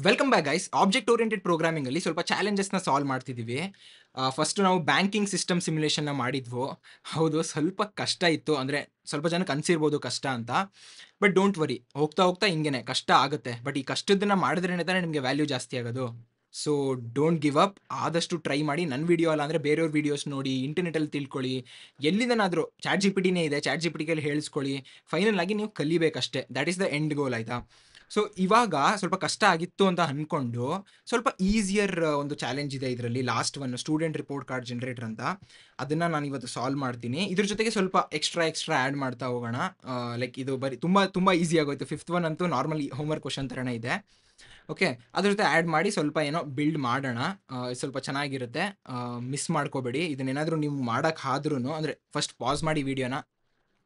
Welcome back guys. Object oriented programming ಅಲ್ಲಿ ಸ್ವಲ್ಪ ಚಾಲೆಂಜಸ್‌ನ solve ಮಾಡ್ತಿದ್ದೀವಿ. ಫಸ್ಟ್ ನಾವು ಬ್ಯಾಂಕಿಂಗ್ ಸಿಸ್ಟಮ್ ಸಿಮ್ಯುಲೇಷನ್‌ನ ಮಾಡಿದ್ವು. ಹೌದು, ಸ್ವಲ್ಪ ಕಷ್ಟ ಇತ್ತು. ಅಂದ್ರೆ ಸ್ವಲ್ಪ ಜನಕ್ಕೆ ಅನ್ಸಿರ್ಬೋದು ಕಷ್ಟ ಅಂತ. ಬಟ್ ಡೋಂಟ್ ವರಿ, ಹೋಗ್ತಾ ಹೋಗ್ತಾ ಹಿಂಗೇನೆ ಕಷ್ಟ ಆಗುತ್ತೆ. ಬಟ್ ಈ ಕಷ್ಟದನ್ನ ಮಾಡಿದ್ರೇನೆ ತಾನೇ ನಿಮಗೆ ವ್ಯಾಲ್ಯೂ ಜಾಸ್ತಿ ಆಗೋದು. So don't give up. ಆದಷ್ಟು ಟ್ರೈ ಮಾಡಿ. ನನ್ನ ವಿಡಿಯೋ ಅಲ್ಲ ಅಂದ್ರೆ ಬೇರೆಯವ್ರ ವಿಡಿಯೋಸ್ ನೋಡಿ, ಇಂಟರ್ನೆಟಲ್ಲಿ ತಿಳ್ಕೊಳ್ಳಿ. ಎಲ್ಲಿಂದನಾದ್ರೂ ಚಾಟ್ ಜಿಪಿಟಿನೇ ಇದೆ, ಚಾಟ್ ಜಿಪಿಟಿಗೆಲ್ಲಿ ಹೇಳಿಸ್ಕೊಳ್ಳಿ. ಫೈನಲ್ ಆಗಿ ನೀವು ಕಲಿಬೇಕಷ್ಟೇ. That is the end goal, ಆಯ್ತಾ? ಸೊ ಇವಾಗ ಸ್ವಲ್ಪ ಕಷ್ಟ ಆಗಿತ್ತು ಅಂತ ಅನ್ಕೊಂಡು ಸ್ವಲ್ಪ ಈಸಿಯರ್ ಒಂದು ಚಾಲೆಂಜ್ ಇದೆ ಇದರಲ್ಲಿ. Last one student report card generator ಅಂತ. ಅದನ್ನ ನಾನು ಇವತ್ತು ಸಾಲ್ವ್ ಮಾಡ್ತೀನಿ. ಇದ್ರ ಜೊತೆಗೆ ಸ್ವಲ್ಪ ಎಕ್ಸ್ಟ್ರಾ ಆ್ಯಡ್ ಮಾಡ್ತಾ ಹೋಗೋಣ. ಲೈಕ್ ಇದು ಬರೀ ತುಂಬಾ ತುಂಬಾ ಈಸಿ ಆಗೋಯ್ತು. ಫಿಫ್ತ್ ಒನ್ ಅಂತೂ ನಾರ್ಮಲಿ ಹೋಮ್ವರ್ಕ್ ಕ್ವಶನ್ ಥರನೇ ಇದೆ. ಓಕೆ, ಅದ್ರ ಜೊತೆ ಆ್ಯಡ್ ಮಾಡಿ ಸ್ವಲ್ಪ ಏನೋ ಬಿಲ್ಡ್ ಮಾಡೋಣ. ಸ್ವಲ್ಪ ಚೆನ್ನಾಗಿರುತ್ತೆ. ಮಿಸ್ ಮಾಡ್ಕೋಬೇಡಿ. ಇದನ್ನೇನಾದರೂ ನೀವು ಮಾಡೋಕ್ಕಾದ್ರೂ ಅಂದರೆ ಫಸ್ಟ್ ಪಾಸ್ ಮಾಡಿ ವಿಡಿಯೋನ.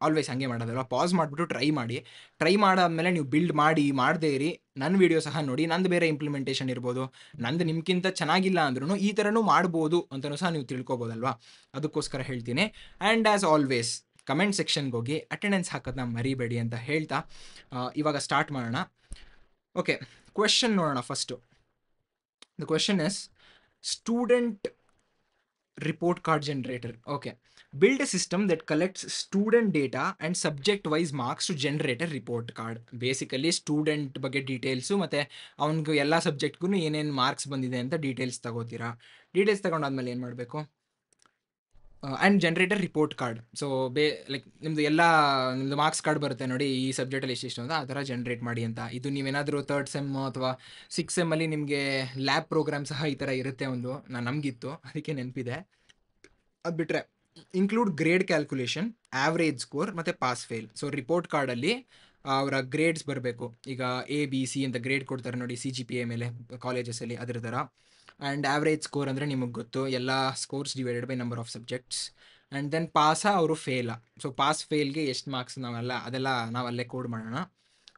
ಆಲ್ವೇಸ್ ಹಂಗೆ ಮಾಡೋದಲ್ವಾ? ಪಾಸ್ ಮಾಡಿಬಿಟ್ಟು ಟ್ರೈ ಮಾಡಿ. ಟ್ರೈ ಮಾಡಾದ್ಮೇಲೆ ನೀವು ಬಿಲ್ಡ್ ಮಾಡಿ ಮಾಡದೇ ಇರಿ. ನನ್ನ ವಿಡಿಯೋ ಸಹ ನೋಡಿ. ನಂದು ಬೇರೆ ಇಂಪ್ಲಿಮೆಂಟೇಷನ್ ಇರ್ಬೋದು. ನಂದು ನಿಮ್ಗಿಂತ ಚೆನ್ನಾಗಿಲ್ಲ ಅಂದ್ರೂ ಈ ಥರನೂ ಮಾಡ್ಬೋದು ಅಂತಲೂ ಸಹ ನೀವು ತಿಳ್ಕೊಬೋದಲ್ವಾ? ಅದಕ್ಕೋಸ್ಕರ ಹೇಳ್ತೀನಿ. ಆ್ಯಂಡ್ ಆ್ಯಸ್ ಆಲ್ವೇಸ್ ಕಮೆಂಟ್ ಸೆಕ್ಷನ್ಗೆ ಹೋಗಿ ಅಟೆಂಡೆನ್ಸ್ ಹಾಕೋದನ್ನ ಮರಿಬೇಡಿ ಅಂತ ಹೇಳ್ತಾ ಇವಾಗ ಸ್ಟಾರ್ಟ್ ಮಾಡೋಣ. ಓಕೆ, ಕ್ವೆಶನ್ ನೋಡೋಣ first. The question is student report card generator. Okay, build a system that collects student data and subject wise marks to generate a report card. Basically student ಬಗ್ಗೆ details ಮತ್ತು ಅವನಿಗೆ ಎಲ್ಲ ಸಬ್ಜೆಕ್ಟ್ಗೂ ಏನೇನು marks ಬಂದಿದೆ ಅಂತ details ತಗೋತೀರಾ. Details ತಗೊಂಡಾದ್ಮೇಲೆ ಏನು ಮಾಡಬೇಕು? And generator report card. So like ನಿಮ್ಮದು ಮಾರ್ಕ್ಸ್ ಕಾರ್ಡ್ ಬರುತ್ತೆ ನೋಡಿ, ಈ ಸಬ್ಜೆಕ್ಟಲ್ಲಿ ಎಷ್ಟಿಷ್ಟು ಅಂತ ಆ ಥರ ಜನರೇಟ್ ಮಾಡಿ ಅಂತ. ಇದು ನೀವೇನಾದರೂ ಥರ್ಡ್ ಸೆಮ್ ಅಥವಾ ಸಿಕ್ಸ್ ಸೆಮ್ಮಲ್ಲಿ ನಿಮಗೆ ಲ್ಯಾಬ್ ಪ್ರೋಗ್ರಾಮ್ ಸಹ ಈ ಥರ ಇರುತ್ತೆ ಒಂದು. ನಮಗಿತ್ತು, ಅದಕ್ಕೆ ನೆನಪಿದೆ. ಅದು ಬಿಟ್ಟರೆ include grade calculation, average score ಮತ್ತು ಪಾಸ್ ಫೇಲ್. ಸೊ ರಿಪೋರ್ಟ್ ಕಾರ್ಡಲ್ಲಿ ಅವರ ಗ್ರೇಡ್ಸ್ ಬರಬೇಕು. ಈಗ A B C ಅಂತ ಗ್ರೇಡ್ ಕೊಡ್ತಾರೆ ನೋಡಿ, CGPA ಮೇಲೆ ಕಾಲೇಜಸಲ್ಲಿ, ಅದ್ರ ಥರ. ಆ್ಯಂಡ್ ಆವ್ರೇಜ್ ಸ್ಕೋರ್ ಅಂದರೆ ನಿಮಗೆ ಗೊತ್ತು, ಎಲ್ಲ scores divided by number of subjects. And then ಪಾಸಾ ಅವರು ಫೇಲಾ. ಸೊ ಪಾಸ್ ಫೇಲ್ಗೆ ಎಷ್ಟು ಮಾರ್ಕ್ಸ್ ಅದೆಲ್ಲ ನಾವಲ್ಲೇ ಕೋಡ್ ಮಾಡೋಣ.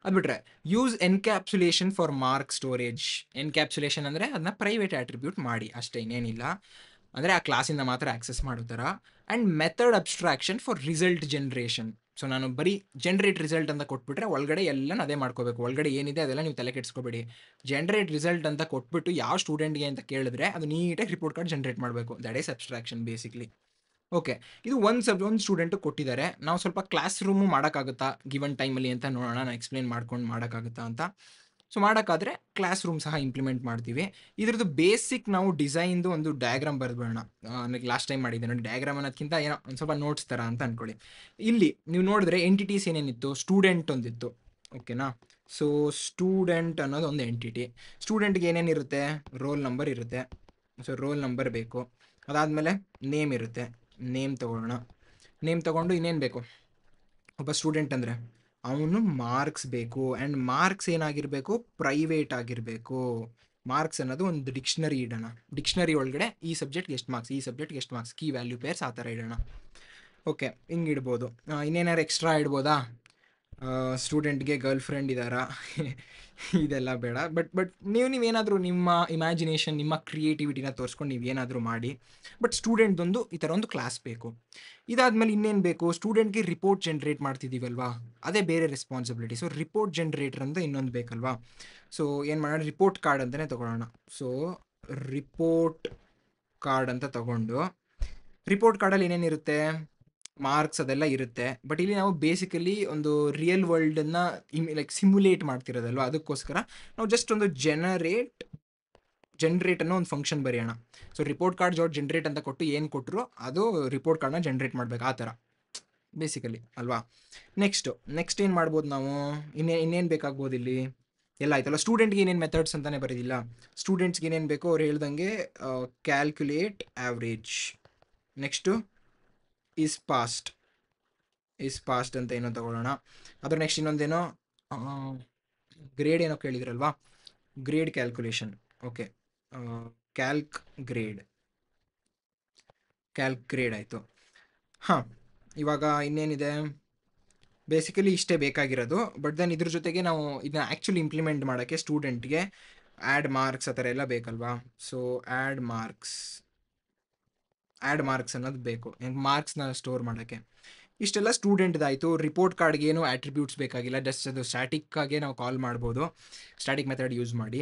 ಅದು ಬಿಟ್ಟರೆ use encapsulation for mark storage. Encapsulation ಅಂದರೆ ಅದನ್ನ ಪ್ರೈವೇಟ್ ಆಟ್ರಿಬ್ಯೂಟ್ ಮಾಡಿ ಅಷ್ಟೇ, ಇನ್ನೇನಿಲ್ಲ. ಅಂದರೆ ಆ ಕ್ಲಾಸಿಂದ ಮಾತ್ರ ಆಕ್ಸೆಸ್ ಮಾಡೋ ಥರ. And method abstraction for result generation. So ನಾನು ಬರೀ ಜನರೇಟ್ ರಿಸಲ್ಟ್ ಅಂತ ಕೊಟ್ಬಿಟ್ರೆ ಒಳಗಡೆ ಎಲ್ಲ ಅದೇ ಮಾಡ್ಕೋಬೇಕು. ಒಳಗಡೆ ಏನಿದೆ ಅದೆಲ್ಲ ನೀವು ತಲೆ ಕೆಡಿಸ್ಕೋಬೇಡಿ. ಜನರೇಟ್ ರಿಸಲ್ಟ್ ಅಂತ ಕೊಟ್ಬಿಟ್ಟು ಯಾವ ಸ್ಟೂಡೆಂಟ್ಗೆ ಅಂತ ಕೇಳಿದ್ರೆ ಅದು ನೀಟಾಗಿ ರಿಪೋರ್ಟ್ ಕಾರ್ಡ್ ಜನರೇಟ್ ಮಾಡಬೇಕು. That is abstraction basically. Okay, ಇದು ಒಂದು ಸ್ಟೂಡೆಂಟು ಕೊಟ್ಟಿದ್ದಾರೆ. ನಾವು ಸ್ವಲ್ಪ ಕ್ಲಾಸ್ ರೂಮು ಮಾಡೋಕ್ಕಾಗುತ್ತಾ ಗಿವನ್ ಟೈಮಲ್ಲಿ ಅಂತ ನೋಡೋಣ. ನಾನು ಎಕ್ಸ್ಪ್ಲೇನ್ ಮಾಡ್ಕೊಂಡು ಮಾಡೋಕ್ಕಾಗುತ್ತಾ ಅಂತ. ಸೊ ಮಾಡೋಕ್ಕಾದ್ರೆ ಕ್ಲಾಸ್ ರೂಮ್ ಸಹ ಇಂಪ್ಲಿಮೆಂಟ್ ಮಾಡ್ತೀವಿ. ಇದ್ರದ್ದು ಬೇಸಿಕ್ ನಾವು ಡಿಸೈನ್ದು ಒಂದು ಡಯಾಗ್ರಾಮ್ ಬರೆದ್ಬಿಡೋಣ. ನನಗೆ ಲಾಸ್ಟ್ ಟೈಮ್ ಮಾಡಿದ್ದೆ ನೋಡಿ, ಡಯಾಗ್ರಾಮ್ ಅನ್ನೋದಕ್ಕಿಂತ ಏನೋ ಒಂದು ಸ್ವಲ್ಪ ನೋಟ್ಸ್ ಥರ ಅಂತ ಅಂದ್ಕೊಳ್ಳಿ. ಇಲ್ಲಿ ನೀವು ನೋಡಿದ್ರೆ ಎಂಟಿಟೀಸ್ ಏನೇನಿತ್ತು, ಸ್ಟೂಡೆಂಟ್ ಒಂದಿತ್ತು. ಓಕೆನಾ? ಸೊ ಸ್ಟೂಡೆಂಟ್ ಅನ್ನೋದು ಒಂದು ಎಂಟಿಟಿ. ಸ್ಟೂಡೆಂಟ್ಗೆ ಏನೇನಿರುತ್ತೆ? ರೋಲ್ ನಂಬರ್ ಇರುತ್ತೆ. ಸೊ ರೋಲ್ ನಂಬರ್ ಬೇಕು. ಅದಾದಮೇಲೆ ನೇಮ್ ಇರುತ್ತೆ. ನೇಮ್ ತೊಗೊಳ್ಳೋಣ. ನೇಮ್ ತೊಗೊಂಡು ಇನ್ನೇನು ಬೇಕು? ಒಬ್ಬ ಸ್ಟೂಡೆಂಟ್ ಅಂದರೆ ಅವನು ಮಾರ್ಕ್ಸ್ ಬೇಕು. ಆ್ಯಂಡ್ ಮಾರ್ಕ್ಸ್ ಏನಾಗಿರಬೇಕು? ಪ್ರೈವೇಟ್ ಆಗಿರಬೇಕು. ಮಾರ್ಕ್ಸ್ ಅನ್ನೋದು ಒಂದು ಡಿಕ್ಷನರಿ ಇಡೋಣ. ಡಿಕ್ಷನರಿ ಒಳಗಡೆ ಈ ಸಬ್ಜೆಕ್ಟ್ಗೆ ಎಷ್ಟು ಮಾರ್ಕ್ಸ್, ಈ ಸಬ್ಜೆಕ್ಟ್ಗೆ ಎಷ್ಟು ಮಾರ್ಕ್ಸ್, ಕೀ ವ್ಯಾಲ್ಯೂ ಪೇರ್ಸ್ ಆ ಥರ ಇಡೋಣ. ಓಕೆ, ಹಿಂಗೆ ಇಡ್ಬೋದು. ಇನ್ನೇನಾರು ಎಕ್ಸ್ಟ್ರಾ ಇಡ್ಬೋದಾ? ಸ್ಟೂಡೆಂಟ್ಗೆ ಗರ್ಲ್ ಫ್ರೆಂಡ್ ಇದ್ದಾರಾ? ಇದೆಲ್ಲ ಬೇಡ. ಬಟ್ ನೀವೇನಾದರೂ ನಿಮ್ಮ ಇಮ್ಯಾಜಿನೇಷನ್, ನಿಮ್ಮ ಕ್ರಿಯೇಟಿವಿಟಿನ ತೋರಿಸ್ಕೊಂಡು ನೀವೇನಾದರೂ ಮಾಡಿ. ಬಟ್ ಸ್ಟೂಡೆಂಟ್ದೊಂದು ಈ ಥರ ಒಂದು ಕ್ಲಾಸ್ ಬೇಕು. ಇದಾದಮೇಲೆ ಇನ್ನೇನು ಬೇಕು? ಸ್ಟೂಡೆಂಟ್ಗೆ ರಿಪೋರ್ಟ್ ಜನ್ರೇಟ್ ಮಾಡ್ತಿದ್ದೀವಲ್ವಾ, ಅದೇ ಬೇರೆ ರೆಸ್ಪಾನ್ಸಿಬಿಲಿಟಿ. ಸೊ ರಿಪೋರ್ಟ್ ಜನ್ರೇಟರ್ ಅಂತ ಇನ್ನೊಂದು ಬೇಕಲ್ವಾ? ಸೊ ಏನು ಮಾಡೋಣ? ರಿಪೋರ್ಟ್ ಕಾರ್ಡ್ ಅಂತಲೇ ತೊಗೊಳ್ಳೋಣ. ಸೊ ರಿಪೋರ್ಟ್ ಕಾರ್ಡ್ ಅಂತ ತಗೊಂಡು, ರಿಪೋರ್ಟ್ ಕಾರ್ಡಲ್ಲಿ ಏನೇನಿರುತ್ತೆ? ಮಾರ್ಕ್ಸ್ ಅದೆಲ್ಲ ಇರುತ್ತೆ. ಬಟ್ ಇಲ್ಲಿ ನಾವು ಬೇಸಿಕಲಿ ಒಂದು ರಿಯಲ್ ವರ್ಲ್ಡನ್ನು ಲೈಕ್ ಸಿಮ್ಯುಲೇಟ್ ಮಾಡ್ತಿರೋದಲ್ವ, ಅದಕ್ಕೋಸ್ಕರ ನಾವು ಜಸ್ಟ್ ಒಂದು ಜನ್ರೇಟ್ ಅನ್ನೋ ಒಂದು ಫಂಕ್ಷನ್ ಬರೆಯೋಣ. ಸೊ ರಿಪೋರ್ಟ್ ಕಾರ್ಡ್ ಜನ್ರೇಟ್ ಅಂತ ಕೊಟ್ಟು ಏನು ಕೊಟ್ಟರು ಅದು ರಿಪೋರ್ಟ್ ಕಾರ್ಡ್ನ ಜನ್ರೇಟ್ ಮಾಡಬೇಕು, ಆ ಥರ ಬೇಸಿಕಲಿ ಅಲ್ವಾ? ನೆಕ್ಸ್ಟ್ ಏನು ಮಾಡ್ಬೋದು ನಾವು? ಇನ್ನೇನು ಬೇಕಾಗ್ಬೋದು ಇಲ್ಲಿ? ಎಲ್ಲ ಆಯ್ತಲ್ಲ. ಸ್ಟೂಡೆಂಟ್ಗೆ ಏನೇನು ಮೆಥಡ್ಸ್ ಅಂತಲೇ ಬರೋದಿಲ್ಲ. ಸ್ಟೂಡೆಂಟ್ಸ್ಗೆ ಏನೇನು ಬೇಕೋ ಅವ್ರು ಹೇಳ್ದಂಗೆ calculate average. Next is passed ಅಂತ ಏನೋ ತಗೊಳ್ಳೋಣ. ಅದ್ರ ನೆಕ್ಸ್ಟ್ ಇನ್ನೊಂದೇನೋ ಗ್ರೇಡ್ ಏನೋ ಕೇಳಿದ್ರಲ್ವಾ, grade calculation. Okay, calc grade ಆಯಿತು. ಹಾಂ, ಇವಾಗ ಇನ್ನೇನಿದೆ? ಬೇಸಿಕಲಿ ಇಷ್ಟೇ ಬೇಕಾಗಿರೋದು. ಬಟ್ ದೆನ್ ಇದ್ರ ಜೊತೆಗೆ ನಾವು ಇದನ್ನ ಆ್ಯಕ್ಚುಲಿ ಇಂಪ್ಲಿಮೆಂಟ್ ಮಾಡೋಕ್ಕೆ ಸ್ಟೂಡೆಂಟ್ಗೆ ಆ್ಯಡ್ ಮಾರ್ಕ್ಸ್ ಆ ಥರ ಎಲ್ಲ ಬೇಕಲ್ವಾ? ಸೊ ಆ್ಯಡ್ ಮಾರ್ಕ್ಸ್ ಅನ್ನೋದು ಬೇಕು, ಮಾರ್ಕ್ಸ್ನ ಸ್ಟೋರ್ ಮಾಡೋಕ್ಕೆ. ಇಷ್ಟೆಲ್ಲ ಸ್ಟೂಡೆಂಟ್ದಾಯಿತು. ರಿಪೋರ್ಟ್ ಕಾರ್ಡ್ಗೆ ಏನು ಆಟ್ರಿಬ್ಯೂಟ್ಸ್ ಬೇಕಾಗಿಲ್ಲ. ಜಸ್ಟ್ ಅದು ಸ್ಟ್ಯಾಟಿಕ್ ಆಗಿ ನಾವು ಕಾಲ್ ಮಾಡ್ಬೋದು, ಸ್ಟ್ಯಾಟಿಕ್ ಮೆಥಡ್ ಯೂಸ್ ಮಾಡಿ.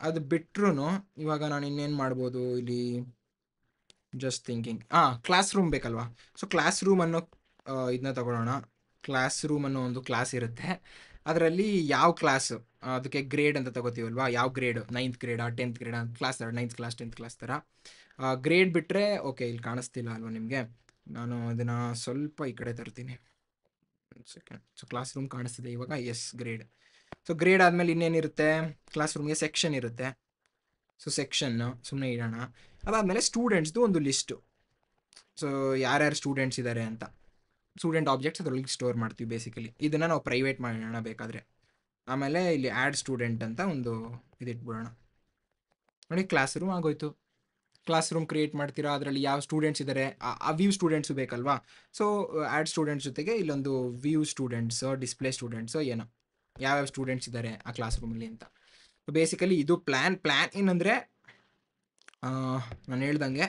ಅದು ಬಿಟ್ರು ಇವಾಗ ನಾನು ಇನ್ನೇನು ಮಾಡ್ಬೋದು ಇಲ್ಲಿ, ಜಸ್ಟ್ ಥಿಂಕಿಂಗ್. ಕ್ಲಾಸ್ ರೂಮ್ ಬೇಕಲ್ವಾ? ಸೊ ಕ್ಲಾಸ್ ರೂಮ್ ಅನ್ನೋ ಇದನ್ನ ತಗೊಳ್ಳೋಣ. ಕ್ಲಾಸ್ ರೂಮ್ ಅನ್ನೋ ಒಂದು ಕ್ಲಾಸ್ ಇರುತ್ತೆ. ಅದರಲ್ಲಿ ಯಾವ ಕ್ಲಾಸ್, ಅದಕ್ಕೆ ಗ್ರೇಡ್ ಅಂತ ತಗೋತೀವಲ್ವಾ, ಯಾವ ಗ್ರೇಡ್, 9th ಗ್ರೇಡಾ 10th ಗ್ರೇಡಾ, ಕ್ಲಾಸ್ ಥರ 9th ಕ್ಲಾಸ್ 10th ಕ್ಲಾಸ್ ಥರ ಗ್ರೇಡ್ ಬಿಟ್ಟರೆ ಓಕೆ. ಇಲ್ಲಿ ಕಾಣಿಸ್ತಿಲ್ಲ ಅಲ್ವಾ ನಿಮಗೆ? ನಾನು ಅದನ್ನು ಸ್ವಲ್ಪ ಈ ಕಡೆ ತರ್ತೀನಿ. ಸೆಕೆಂಡ್. ಸೊ ಕ್ಲಾಸ್ ರೂಮ್ ಕಾಣಿಸ್ತಿದೆ ಇವಾಗ. S, grade. ಸೊ ಗ್ರೇಡ್ ಆದಮೇಲೆ ಇನ್ನೇನಿರುತ್ತೆ? ಕ್ಲಾಸ್ ರೂಮ್ಗೆ ಸೆಕ್ಷನ್ ಇರುತ್ತೆ. ಸೊ ಸೆಕ್ಷನ್ನು ಸುಮ್ಮನೆ ಇಡೋಣ. ಅದಾದಮೇಲೆ ಸ್ಟೂಡೆಂಟ್ಸ್ದು ಒಂದು ಲಿಸ್ಟು. ಸೊ ಯಾರ್ಯಾರು ಸ್ಟೂಡೆಂಟ್ಸ್ ಇದ್ದಾರೆ ಅಂತ ಸ್ಟೂಡೆಂಟ್ ಆಬ್ಜೆಕ್ಟ್ಸ್ ಅದರೊಳಗೆ ಸ್ಟೋರ್ ಮಾಡ್ತೀವಿ ಬೇಸಿಕಲಿ. ಇದನ್ನು ನಾವು ಪ್ರೈವೇಟ್ ಮಾಡೋಣ ಬೇಕಾದರೆ. ಆಮೇಲೆ ಇಲ್ಲಿ ಆ್ಯಡ್ ಸ್ಟೂಡೆಂಟ್ ಅಂತ ಒಂದು ಇದಿಟ್ಬಿಡೋಣ. ನೋಡಿ, ಕ್ಲಾಸ್ ರೂಮ್ ಆಗೋಯ್ತು. ಕ್ಲಾಸ್ ರೂಮ್ ಕ್ರಿಯೇಟ್ ಮಾಡ್ತೀರಾ, ಅದರಲ್ಲಿ ಯಾವ ಸ್ಟೂಡೆಂಟ್ಸ್ ಇದ್ದಾರೆ ಆ ವ್ಯೂ ಸ್ಟೂಡೆಂಟ್ಸು ಬೇಕಲ್ವಾ? ಸೊ ಆ್ಯಡ್ ಸ್ಟೂಡೆಂಟ್ಸ್ ಜೊತೆಗೆ ಇಲ್ಲೊಂದು ವ್ಯೂ ಸ್ಟೂಡೆಂಟ್ಸು, ಡಿಸ್ಪ್ಲೇ ಸ್ಟೂಡೆಂಟ್ಸು, ಏನೋ ಯಾವ್ಯಾವ ಸ್ಟೂಡೆಂಟ್ಸ್ ಇದ್ದಾರೆ ಆ ಕ್ಲಾಸ್ ರೂಮಲ್ಲಿ ಅಂತ. ಬೇಸಿಕಲಿ ಇದು ಪ್ಲ್ಯಾನ್ ಏನಂದರೆ, ನಾನು ಹೇಳ್ದಂಗೆ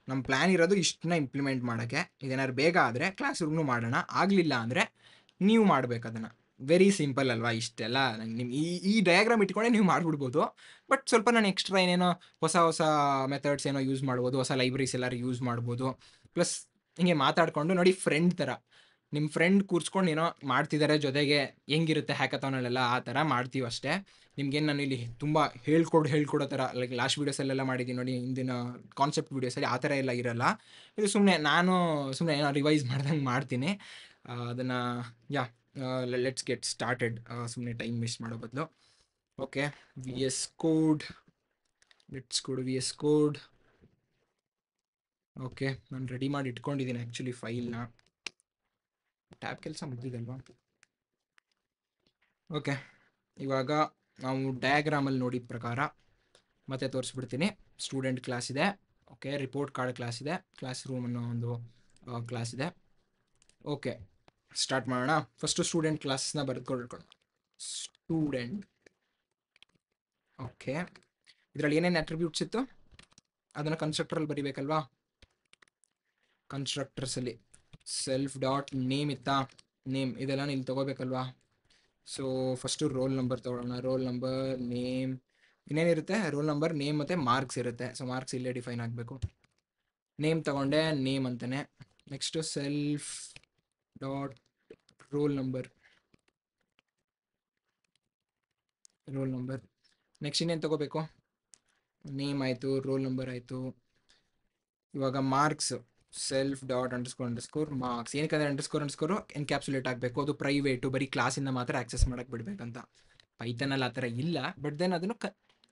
ನಮ್ಮ ಪ್ಲ್ಯಾನ್ ಇರೋದು ಇಷ್ಟನ್ನ ಇಂಪ್ಲಿಮೆಂಟ್ ಮಾಡೋಕ್ಕೆ. ಇದೇನಾದ್ರು ಬೇಗ ಆದರೆ ಕ್ಲಾಸ್ ರೂಮ್ನು ಮಾಡೋಣ, ಆಗಲಿಲ್ಲ ಅಂದರೆ ನೀವು ಮಾಡಬೇಕು ಅದನ್ನು. ವೆರಿ ಸಿಂಪಲ್ ಅಲ್ವಾ? ಇಷ್ಟೆಲ್ಲ ನಿಮ್ಮ ಈ ಡಯಾಗ್ರಾಮ್ ಇಟ್ಕೊಂಡೆ ನೀವು ಮಾಡಿಬಿಡ್ಬೋದು. ಬಟ್ ಸ್ವಲ್ಪ ನಾನು ಎಕ್ಸ್ಟ್ರಾ ಏನೇನೋ ಹೊಸ ಹೊಸ ಮೆಥಡ್ಸ್ ಏನೋ ಯೂಸ್ ಮಾಡ್ಬೋದು, ಹೊಸ ಲೈಬ್ರರೀಸ್ ಎಲ್ಲರೂ ಯೂಸ್ ಮಾಡ್ಬೋದು. ಪ್ಲಸ್ ಹಿಂಗೆ ಮಾತಾಡಿಕೊಂಡು ನೋಡಿ, ಫ್ರೆಂಡ್ ಥರ ನಿಮ್ಮ ಫ್ರೆಂಡ್ ಕೂರಿಸ್ಕೊಂಡು ಏನೋ ಮಾಡ್ತಿದ್ದಾರೆ ಜೊತೆಗೆ, ಹೆಂಗಿರುತ್ತೆ ಹ್ಯಾಕಥಾನಲ್ಲೆಲ್ಲ ಆ ಥರ ಮಾಡ್ತೀವಿ ಅಷ್ಟೇ. ನಿಮ್ಗೇನು ನಾನು ಇಲ್ಲಿ ತುಂಬ ಹೇಳ್ಕೊಡೋ ಥರ ಲೈಕ್ ಲಾಸ್ಟ್ ವೀಡಿಯೋಸಲ್ಲೆಲ್ಲ ಮಾಡಿದ್ದೀನಿ ನೋಡಿ, ಹಿಂದಿನ ಕಾನ್ಸೆಪ್ಟ್ ವೀಡಿಯೋಸಲ್ಲಿ ಆ ಥರ ಎಲ್ಲ ಇರಲ್ಲ. ಇದು ಸುಮ್ಮನೆ ಏನೋ ರಿವೈಸ್ ಮಾಡ್ದಂಗೆ ಮಾಡ್ತೀನಿ ಅದನ್ನು. Let's get started. ಸುಮ್ಮನೆ ಟೈಮ್ ವೇಸ್ಟ್ ಮಾಡೋ ಬದಲು. Okay, VS code. ಲೆಟ್ಸ್ ಕೊಡು VS ಕೋಡ್. ಓಕೆ, ನಾನು ರೆಡಿ ಮಾಡಿ ಇಟ್ಕೊಂಡಿದ್ದೀನಿ ಆ್ಯಕ್ಚುಲಿ ಫೈಲ್ನ. ಟ್ಯಾಬ್ ಕೆಲಸ ಮುಗಿದಲ್ವಾ? ಓಕೆ, ಇವಾಗ ನಾವು ಡಯಾಗ್ರಾಮಲ್ಲಿ ನೋಡಿದ ಪ್ರಕಾರ ಮತ್ತೆ ತೋರಿಸ್ಬಿಡ್ತೀನಿ. ಸ್ಟೂಡೆಂಟ್ ಕ್ಲಾಸ್ ಇದೆ. ಓಕೆ, ರಿಪೋರ್ಟ್ ಕಾರ್ಡ್ ಕ್ಲಾಸ್ ಇದೆ. ಕ್ಲಾಸ್ ರೂಮ್ ಅನ್ನೋ ಒಂದು ಕ್ಲಾಸ್ ಇದೆ. ಓಕೆ, ಸ್ಟಾರ್ಟ್ ಮಾಡೋಣ. ಫಸ್ಟು ಸ್ಟೂಡೆಂಟ್ ಕ್ಲಾಸ್ನ ಬರೆದುಕೊಳ್ಳೋಣ. ಸ್ಟೂಡೆಂಟ್. ಓಕೆ, ಇದರಲ್ಲಿ ಏನೇನು ಅಟ್ರಿಬ್ಯೂಟ್ಸ್ ಇತ್ತು ಅದನ್ನು ಕನ್ಸ್ಟ್ರಕ್ಟರಲ್ಲಿ ಬರಿಬೇಕಲ್ವಾ? ಕನ್ಸ್ಟ್ರಕ್ಟರ್ಸಲ್ಲಿ ಸೆಲ್ಫ್ ಡಾಟ್ ನೇಮ್ ಇತ್ತಾ? ನೇಮ್ ಇದೆಲ್ಲ ಇಲ್ಲಿ ತೊಗೋಬೇಕಲ್ವಾ? ಸೊ ಫಸ್ಟು ರೋಲ್ ನಂಬರ್ ತೊಗೊಳ್ಳೋಣ. ರೋಲ್ ನಂಬರ್, ನೇಮ್, ಇನ್ನೇನಿರುತ್ತೆ? ರೋಲ್ ನಂಬರ್, ನೇಮ್ ಮತ್ತು ಮಾರ್ಕ್ಸ್ ಇರುತ್ತೆ. ಸೊ ಮಾರ್ಕ್ಸ್ ಇಲ್ಲೇ ಡಿಫೈನ್ ಆಗಬೇಕು. ನೇಮ್ ತಗೊಂಡೆ, ನೇಮ್ ಅಂತಾನೆ. Next self dot roll number. Next ಇನ್ನೇನು ತೊಗೋಬೇಕು? ನೇಮ್ ಆಯಿತು, ರೋಲ್ ನಂಬರ್ ಆಯಿತು. ಇವಾಗ marks, self dot underscore marks. ಏನಕ್ಕಂದರೆ ಅಂಡರ್ಸ್ಕೋರು ಎನ್ಕ್ಯಾಪ್ಸುಲೇಟ್ ಆಗಬೇಕು. ಅದು ಪ್ರೈವೇಟು, ಬರೀ ಕ್ಲಾಸಿಂದ ಮಾತ್ರ ಆಕ್ಸೆಸ್ ಮಾಡೋಕ್ಕೆ ಬಿಡಬೇಕಂತ. ಪೈಥನಲ್ಲಿ ಆ ಥರ ಇಲ್ಲ, ಬಟ್ ದೆನ್ ಅದನ್ನು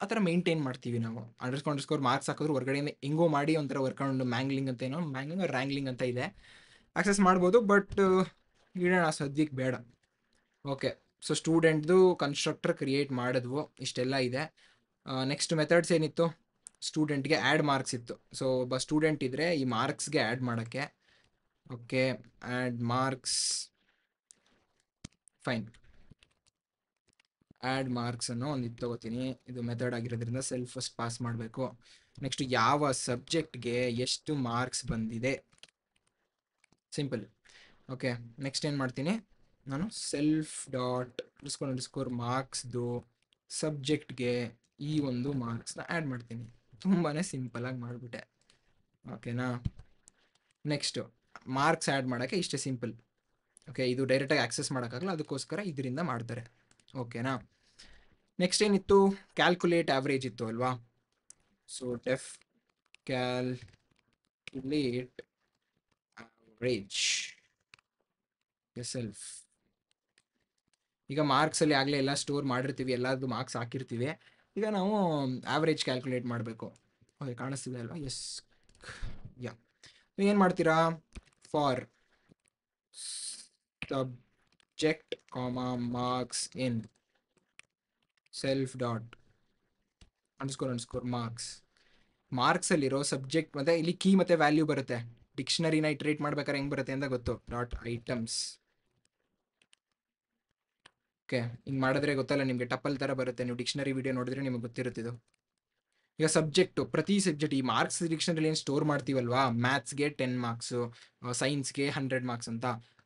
ಆ ಥರ ಮೇಂಟೈನ್ ಮಾಡ್ತೀವಿ ನಾವು. ಅಂಡರ್ಸ್ಕೋರ್ ಮಾರ್ಕ್ಸ್ ಹಾಕಿದ್ರು ಹೊರಗಡೆಯಿಂದ ಹೆಂಗೋ ಮಾಡಿ ಒಂಥರ ವರ್ಕೌಂಡ್ ಮ್ಯಾಂಗ್ಲಿಂಗ್ ಅಂತ ಏನೋ ರ್ಯಾಂಗ್ಲಿಂಗ್ ಅಂತ ಇದೆ, ಆಕ್ಸೆಸ್ ಮಾಡ್ಬೋದು. ಬಟ್ ಇಡೋಣ ಸದ್ಯಕ್ಕೆ ಬೇಡ. ಓಕೆ, ಸೊ ಸ್ಟೂಡೆಂಟ್ದು ಕನ್ಸ್ಟ್ರಕ್ಟರ್ ಕ್ರಿಯೇಟ್ ಮಾಡಿದ್ವು. ಇಷ್ಟೆಲ್ಲ ಇದೆ. ನೆಕ್ಸ್ಟ್ ಮೆಥಡ್ಸ್ ಏನಿತ್ತು? ಸ್ಟೂಡೆಂಟ್ಗೆ ಆ್ಯಡ್ ಮಾರ್ಕ್ಸ್ ಇತ್ತು. ಸೊ ಒಬ್ಬ ಸ್ಟೂಡೆಂಟ್ ಇದ್ದರೆ ಈ ಮಾರ್ಕ್ಸ್ಗೆ ಆ್ಯಡ್ ಮಾಡೋಕ್ಕೆ. Okay, add marks. Fine, add marks ಅನ್ನೋ ಒಂದು ಇದು ತೊಗೋತೀನಿ. ಇದು ಮೆಥಡ್ ಆಗಿರೋದ್ರಿಂದ ಸೆಲ್ಫ್ ಫಸ್ಟ್ ಪಾಸ್ ಮಾಡಬೇಕು. ನೆಕ್ಸ್ಟ್ ಯಾವ ಸಬ್ಜೆಕ್ಟ್ಗೆ ಎಷ್ಟು ಮಾರ್ಕ್ಸ್ ಬಂದಿದೆ, ಸಿಂಪಲ್. ಓಕೆ, ನೆಕ್ಸ್ಟ್ ಏನು ಮಾಡ್ತೀನಿ ನಾನು? ಸೆಲ್ಫ್ ಡಾಟ್ ಅಂಡರ್ಸ್ಕೋರ್ ಮಾರ್ಕ್ಸ್ದು ಸಬ್ಜೆಕ್ಟ್ಗೆ ಈ ಒಂದು ಮಾರ್ಕ್ಸ್ನ ಆ್ಯಡ್ ಮಾಡ್ತೀನಿ. ತುಂಬಾ ಸಿಂಪಲಾಗಿ ಮಾಡಿಬಿಟ್ಟೆ. ಓಕೆನಾ? ನೆಕ್ಸ್ಟು ಮಾರ್ಕ್ಸ್ ಆ್ಯಡ್ ಮಾಡೋಕ್ಕೆ ಇಷ್ಟೇ ಸಿಂಪಲ್. ಓಕೆ, ಇದು ಡೈರೆಕ್ಟಾಗಿ ಆಕ್ಸೆಸ್ ಮಾಡೋಕ್ಕಾಗಲ್ಲ, ಅದಕ್ಕೋಸ್ಕರ ಇದರಿಂದ ಮಾಡ್ತಾರೆ. ಓಕೆನಾ? ನೆಕ್ಸ್ಟ್ ಏನಿತ್ತು? ಕ್ಯಾಲ್ಕುಲೇಟ್ ಆವ್ರೇಜ್ ಇತ್ತು ಅಲ್ವಾ? So deaf calculate average self. ಈಗ ಮಾರ್ಕ್ಸಲ್ಲಿ ಆಗಲೇ ಎಲ್ಲ ಸ್ಟೋರ್ ಮಾಡಿರ್ತೀವಿ, ಎಲ್ಲದು ಮಾರ್ಕ್ಸ್ ಹಾಕಿರ್ತೀವಿ. ಈಗ ನಾವು ಆವ್ರೇಜ್ ಕ್ಯಾಲ್ಕುಲೇಟ್ ಮಾಡಬೇಕು. ಓಕೆ, ಕಾಣಿಸ್ತಿದೆ ಅಲ್ವಾ? ಎಸ್. ಏನು ಮಾಡ್ತೀರಾ? For subject marks in self dot underscore marks. ಮಾರ್ಕ್ಸಲ್ಲಿರೋ ಸಬ್ಜೆಕ್ಟ್ ಮತ್ತು ಇಲ್ಲಿ ಕೀ ಮತ್ತು ವ್ಯಾಲ್ಯೂ ಬರುತ್ತೆ. ಡಿಕ್ಷನರಿನ ಇಟ್ರೇಟ್ ಮಾಡ್ಬೇಕಾದ್ರೆ ಹೆಂಗೆ ಬರುತ್ತೆ ಅಂತ ಗೊತ್ತು. Dot items. ಓಕೆ, ಹಿಂಗೆ ಮಾಡಿದ್ರೆ ಗೊತ್ತಲ್ಲ ನಿಮಗೆ, ಟಪಲ್ ಥರ ಬರುತ್ತೆ. ನೀವು ಡಿಕ್ಷನರಿ ವಿಡಿಯೋ ನೋಡಿದ್ರೆ ನಿಮಗೆ ಗೊತ್ತಿರುತ್ತಿದ್ದು. ಈಗ ಸಬ್ಜೆಕ್ಟು, ಪ್ರತಿ ಸಬ್ಜೆಕ್ಟ್ ಈ ಮಾರ್ಕ್ಸ್ ಡಿಕ್ಷನರಿಲಿ ಏನು ಸ್ಟೋರ್ ಮಾಡ್ತೀವಲ್ವಾ? ಮ್ಯಾಥ್ಸ್ಗೆ 10 ಮಾರ್ಕ್ಸು, ಸೈನ್ಸ್ಗೆ 100 ಮಾರ್ಕ್ಸ್ ಅಂತ,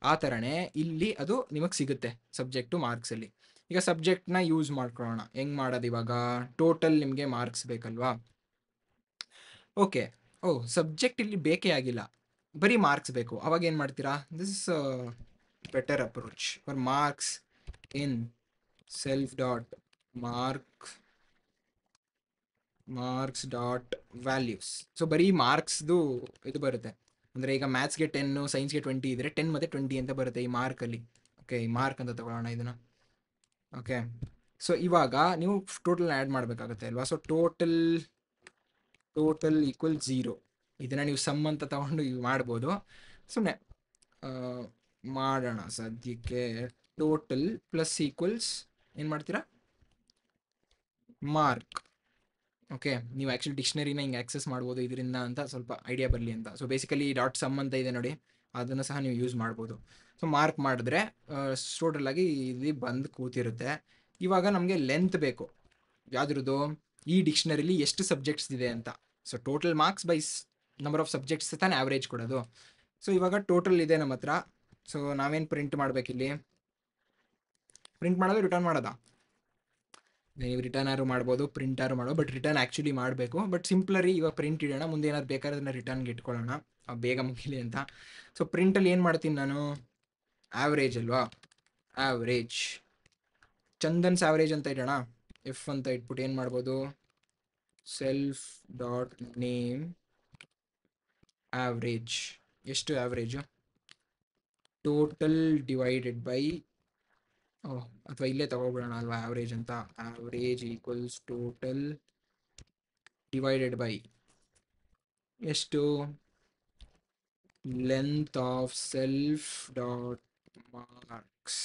ಆ ಥರನೇ ಇಲ್ಲಿ ಅದು ನಿಮಗೆ ಸಿಗುತ್ತೆ ಸಬ್ಜೆಕ್ಟು ಮಾರ್ಕ್ಸಲ್ಲಿ. ಈಗ ಸಬ್ಜೆಕ್ಟ್ನ ಯೂಸ್ ಮಾಡ್ಕೊಳ್ಳೋಣ. ಹೆಂಗೆ ಮಾಡೋದು ಇವಾಗ? ಟೋಟಲ್ ನಿಮಗೆ ಮಾರ್ಕ್ಸ್ ಬೇಕಲ್ವಾ? ಓಕೆ. ಸಬ್ಜೆಕ್ಟ್ ಇಲ್ಲಿ ಬೇಕೇ ಆಗಿಲ್ಲ, ಬರೀ ಮಾರ್ಕ್ಸ್ ಬೇಕು. ಅವಾಗ ಏನು ಮಾಡ್ತೀರಾ? This is better approach. For marks in self dot marks dot values. So ಬರೀ ಮಾರ್ಕ್ಸ್ದು ಇದು ಬರುತ್ತೆ. ಅಂದರೆ ಈಗ ಮ್ಯಾಥ್ಸ್ಗೆ 10, ಸೈನ್ಸ್ಗೆ 20 ಇದ್ದರೆ 10 ಮತ್ತು 20 ಅಂತ ಬರುತ್ತೆ ಈ ಮಾರ್ಕಲ್ಲಿ. ಓಕೆ, ಈ ಮಾರ್ಕ್ ಅಂತ ತಗೊಳ್ಳೋಣ ಇದನ್ನು. ಓಕೆ, ಸೊ ಇವಾಗ ನೀವು ಟೋಟಲ್ ಆ್ಯಡ್ ಮಾಡಬೇಕಾಗುತ್ತೆ ಅಲ್ವಾ? So total equal 0. ಇದನ್ನು ನೀವು ಸಮ್ ಅಂತ ತಗೊಂಡು ಇವು ಮಾಡ್ಬೋದು. ಸುಮ್ಮನೆ ಮಾಡೋಣ ಸದ್ಯಕ್ಕೆ. ಟೋಟಲ್ ಪ್ಲಸ್ ಈಕ್ವಲ್ಸ್ ಏನು ಮಾಡ್ತೀರಾ? ಮಾರ್ಕ್. ಓಕೆ, ನೀವು ಆ್ಯಕ್ಚುಲಿ ಡಿಕ್ಷನರಿನ ಹಿಂಗೆ ಆಕ್ಸೆಸ್ ಮಾಡ್ಬೋದು ಇದರಿಂದ ಅಂತ ಸ್ವಲ್ಪ ಐಡಿಯಾ ಬರಲಿ ಅಂತ. ಸೊ ಬೇಸಿಕಲಿ ಡಾಟ್ ಸಮ್ ಅಂತ ಇದೆ ನೋಡಿ, ಅದನ್ನು ಸಹ ನೀವು ಯೂಸ್ ಮಾಡ್ಬೋದು. ಸೊ ಮಾರ್ಕ್ ಮಾಡಿದ್ರೆ ಟೋಟಲಾಗಿ ಇಲ್ಲಿ ಬಂದು ಕೂತಿರುತ್ತೆ. ಇವಾಗ ನಮಗೆ ಲೆಂತ್ ಬೇಕು ಯಾವ್ದ್ರದ್ದು? ಈ ಡಿಕ್ಷನರಿಲಿ ಎಷ್ಟು ಸಬ್ಜೆಕ್ಟ್ಸ್ ಇದೆ ಅಂತ. So total marks by number of subjects ತಾನೇ ಆವ್ರೇಜ್ ಕೊಡೋದು. ಸೊ ಇವಾಗ ಟೋಟಲ್ ಇದೆ ನಮ್ಮ ಹತ್ರ. ಸೊ ನಾವೇನು ಪ್ರಿಂಟ್ ಮಾಡಬೇಕಿಲ್ಲಿ? ಪ್ರಿಂಟ್ ಮಾಡೋದು ರಿಟರ್ನ್ ಮಾಡೋದಾ? ನೀವು ರಿಟರ್ನ್ ಆರು ಮಾಡ್ಬೋದು, ಪ್ರಿಂಟ್ ಆರು ಮಾಡ್ಬೋದು, ಬಟ್ ರಿಟರ್ನ್ ಆ್ಯಕ್ಚುಲಿ ಮಾಡಬೇಕು. ಬಟ್ ಸಿಂಪ್ಲರಿ ಇವಾಗ ಪ್ರಿಂಟ್ ಇಡೋಣ, ಮುಂದೆ ಏನಾದ್ರು ಬೇಕಾದ್ರೆ ಅದನ್ನ ರಿಟರ್ನ್ಗೆ ಇಟ್ಕೊಳ್ಳೋಣ ಬೇಗ ಮುಗಿಲಿ ಅಂತ. ಸೊ ಪ್ರಿಂಟಲ್ಲಿ ಏನು ಮಾಡ್ತೀನಿ ನಾನು? ಆವ್ರೇಜ್ ಅಲ್ವಾ? ಆವ್ರೇಜ್, ಚಂದನ್ಸ್ ಆವ್ರೇಜ್ ಅಂತ ಇಡೋಣ. ಎಫ್ ಅಂತ ಇಟ್ಬಿಟ್ಟು ಏನು ಮಾಡ್ಬೋದು? Self dot name average. ಎಷ್ಟು ಆವ್ರೇಜು? ಟೋಟಲ್ ಡಿವೈಡೆಡ್ ಬೈ, ಅಥವಾ ಇಲ್ಲೇ ತಗೋಬಿಡೋಣ ಅಲ್ವಾ ಆವ್ರೇಜ್ ಅಂತ. Average equals total divided by ಎಷ್ಟು? Length of self dot marks.